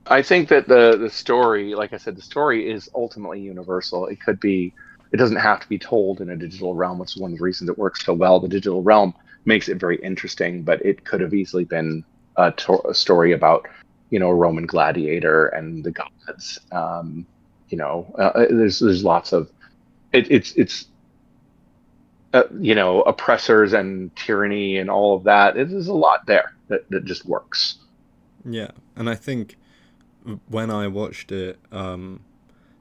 I think that the story, like I said, the story is ultimately universal. It doesn't have to be told in a digital realm, which is one of the reasons it works so well. The digital realm makes it very interesting, but it could have easily been a story about, a Roman gladiator and the gods. There's lots of it's oppressors and tyranny and all of that. There's a lot there that just works. Yeah, and I think when I watched it,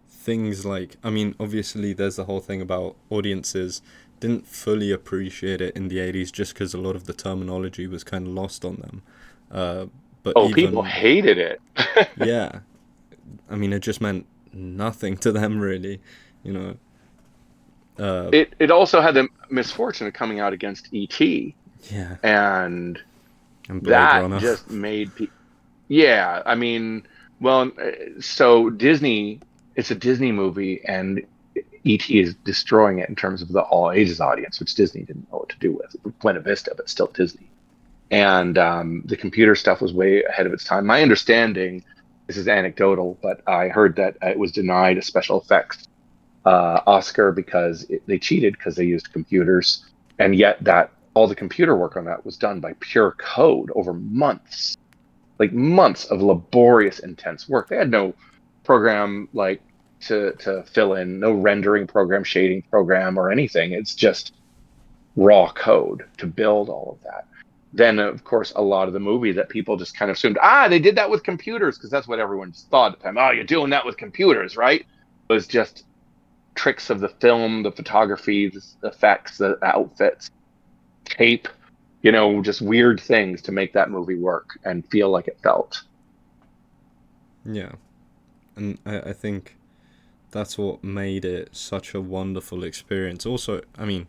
things like, I mean, obviously there's the whole thing about audiences didn't fully appreciate it in the 80s just because a lot of the terminology was kind of lost on them. Uh, but Oh, people even, hated it. yeah, I mean, it just meant nothing to them really, you know. Uh, It also had the misfortune of coming out against ET, yeah, and and Blade that Runner. just made people. Yeah, I mean, well, so Disney, it's a Disney movie, and ET is destroying it in terms of the all ages audience, which Disney didn't know what to do with. Buena Vista, but still Disney. And the computer stuff was way ahead of its time. My understanding, this is anecdotal, but I heard that it was denied a special effects Oscar because they cheated because they used computers, and yet that all the computer work on that was done by pure code over months, like months of laborious, intense work. They had no program like to fill in, no rendering program, shading program, or anything. It's just raw code to build all of that. Then, of course, a lot of the movie that people just kind of assumed, they did that with computers because that's what everyone thought at the time. Oh, you're doing that with computers, right? Was just tricks of the film, the photography, the effects, the outfits, tape, just weird things to make that movie work and feel like it felt. Yeah, and I think that's what made it such a wonderful experience. Also, I mean,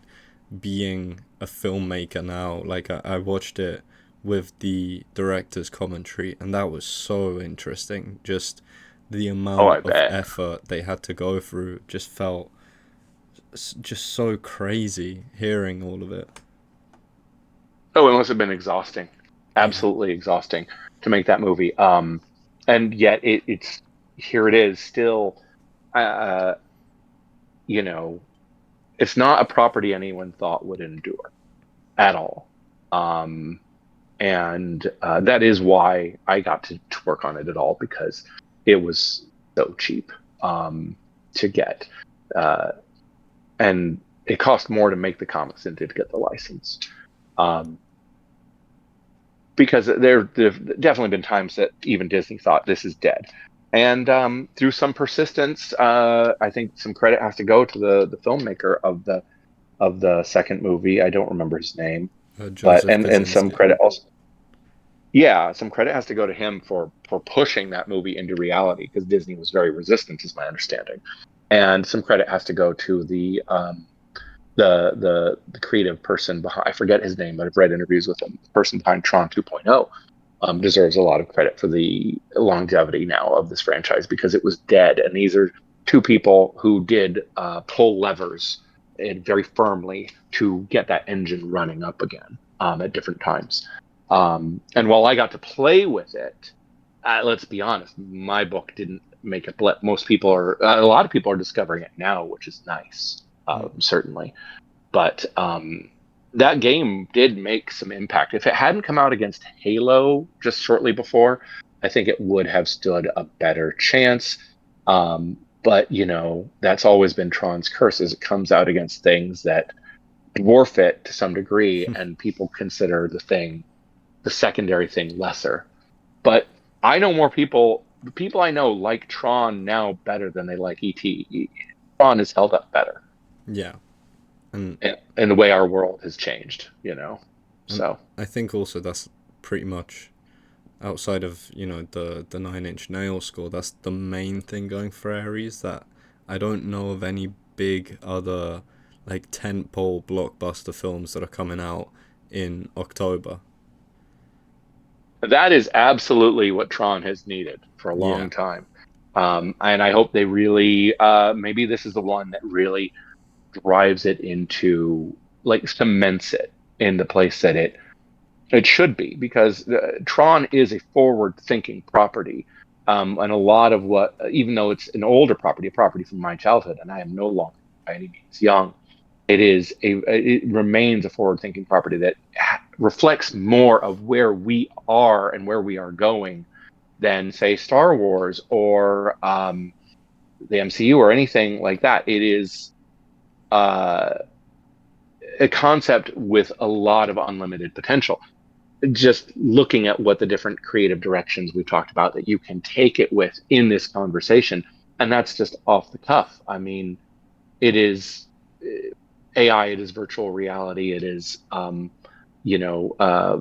being a filmmaker now, like I watched it with the director's commentary, and that was so interesting. Just the Oh, amount I of bet. effort they had to go through just felt just so crazy hearing all of it. Oh, it must have been exhausting, Yeah. absolutely exhausting to make that movie. And yet it's here it is still. Uh, you know, it's not a property anyone thought would endure at all. Um, and that is why I got to work on it at all because it was so cheap to get, uh, and it cost more to make the comics than to get the license. Um, because there've definitely been times that even Disney thought this is dead, and through some persistence, I think some credit has to go to the filmmaker of the second movie. I don't remember his name, but Joseph and some Kosinski. credit also. Yeah, some credit has to go to him for pushing that movie into reality because Disney was very resistant, is my understanding, and some credit has to go to the creative person behind. I forget his name, but I've read interviews with him. The person behind Tron 2.0 deserves a lot of credit for the longevity now of this franchise because it was dead, and these are two people who did pull levers very firmly to get that engine running up again at different times. And while I got to play with it, let's be honest, my book didn't. make a blip. Most people are, a lot of people are discovering it now, which is nice, Mm. certainly. But that game did make some impact. If it hadn't come out against Halo just shortly before, I think it would have stood a better chance. But that's always been Tron's curse, is it comes out against things that dwarf it to some degree, and people consider the secondary thing, lesser. But I know more people. The people I know like Tron now better than they like ET. Tron is held up better, Yeah, and and the way our world has changed. and So I think also that's pretty much outside of the 9 Inch Nail score. That's the main thing going for Ares. That I don't know of any big other like tentpole blockbuster films that are coming out in October. that is absolutely what Tron has needed for a Yeah, long time. And I hope they really, maybe this is the one that really drives it into, like, cements it in the place that it should be, because Tron is a forward-thinking property, and a lot of what, even though it's an older property, a property from my childhood, and I am no longer by any means young, it remains a forward-thinking property that reflects more of where we are and where we are going than, say, Star Wars or the MCU or anything like that. It is uh, a concept with a lot of unlimited potential. Just looking at what the different creative directions we've talked about that you can take it with in this conversation, and that's just off the cuff. I mean, it is AI, it is virtual reality, it is you know uh,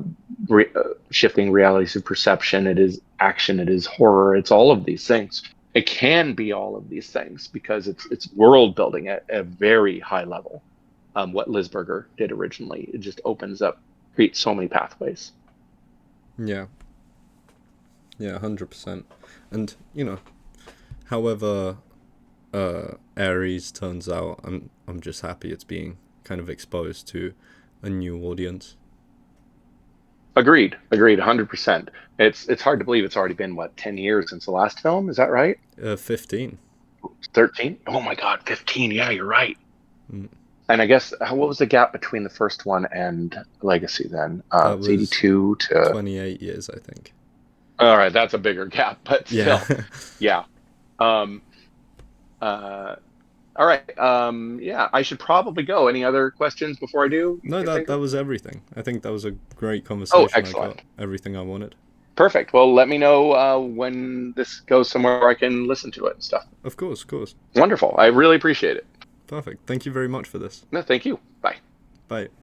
shifting realities of perception, it is action, it is horror, it's all of these things. It can be all of these things because it's world building at a very high level. What Lisberger did originally, it just opens up, creates so many pathways. yeah, yeah, 100%. And however Ares turns out, I'm just happy it's being kind of exposed to a new audience. Agreed, 100%. It's hard to believe it's already been, what, 10 years since the last film? Is that right? 15. 13? Oh my God, 15. Yeah, you're right. Mm. And I guess, what was the gap between the first one and Legacy then? That It's was 82 to. 28 years, I think. All right, that's a bigger gap, but Yeah. still, yeah. Um, uh, all right. Yeah, I should probably go. Any other questions before I do you No, can that think of? that was everything. I think that was a great Oh, conversation. I got excellent. everything I wanted. Perfect. Well, let me know when this goes somewhere where I can listen to it and stuff. Of course, of course. Wonderful. I really appreciate it. Perfect. Thank you very much for this. No, thank you. Bye. Bye.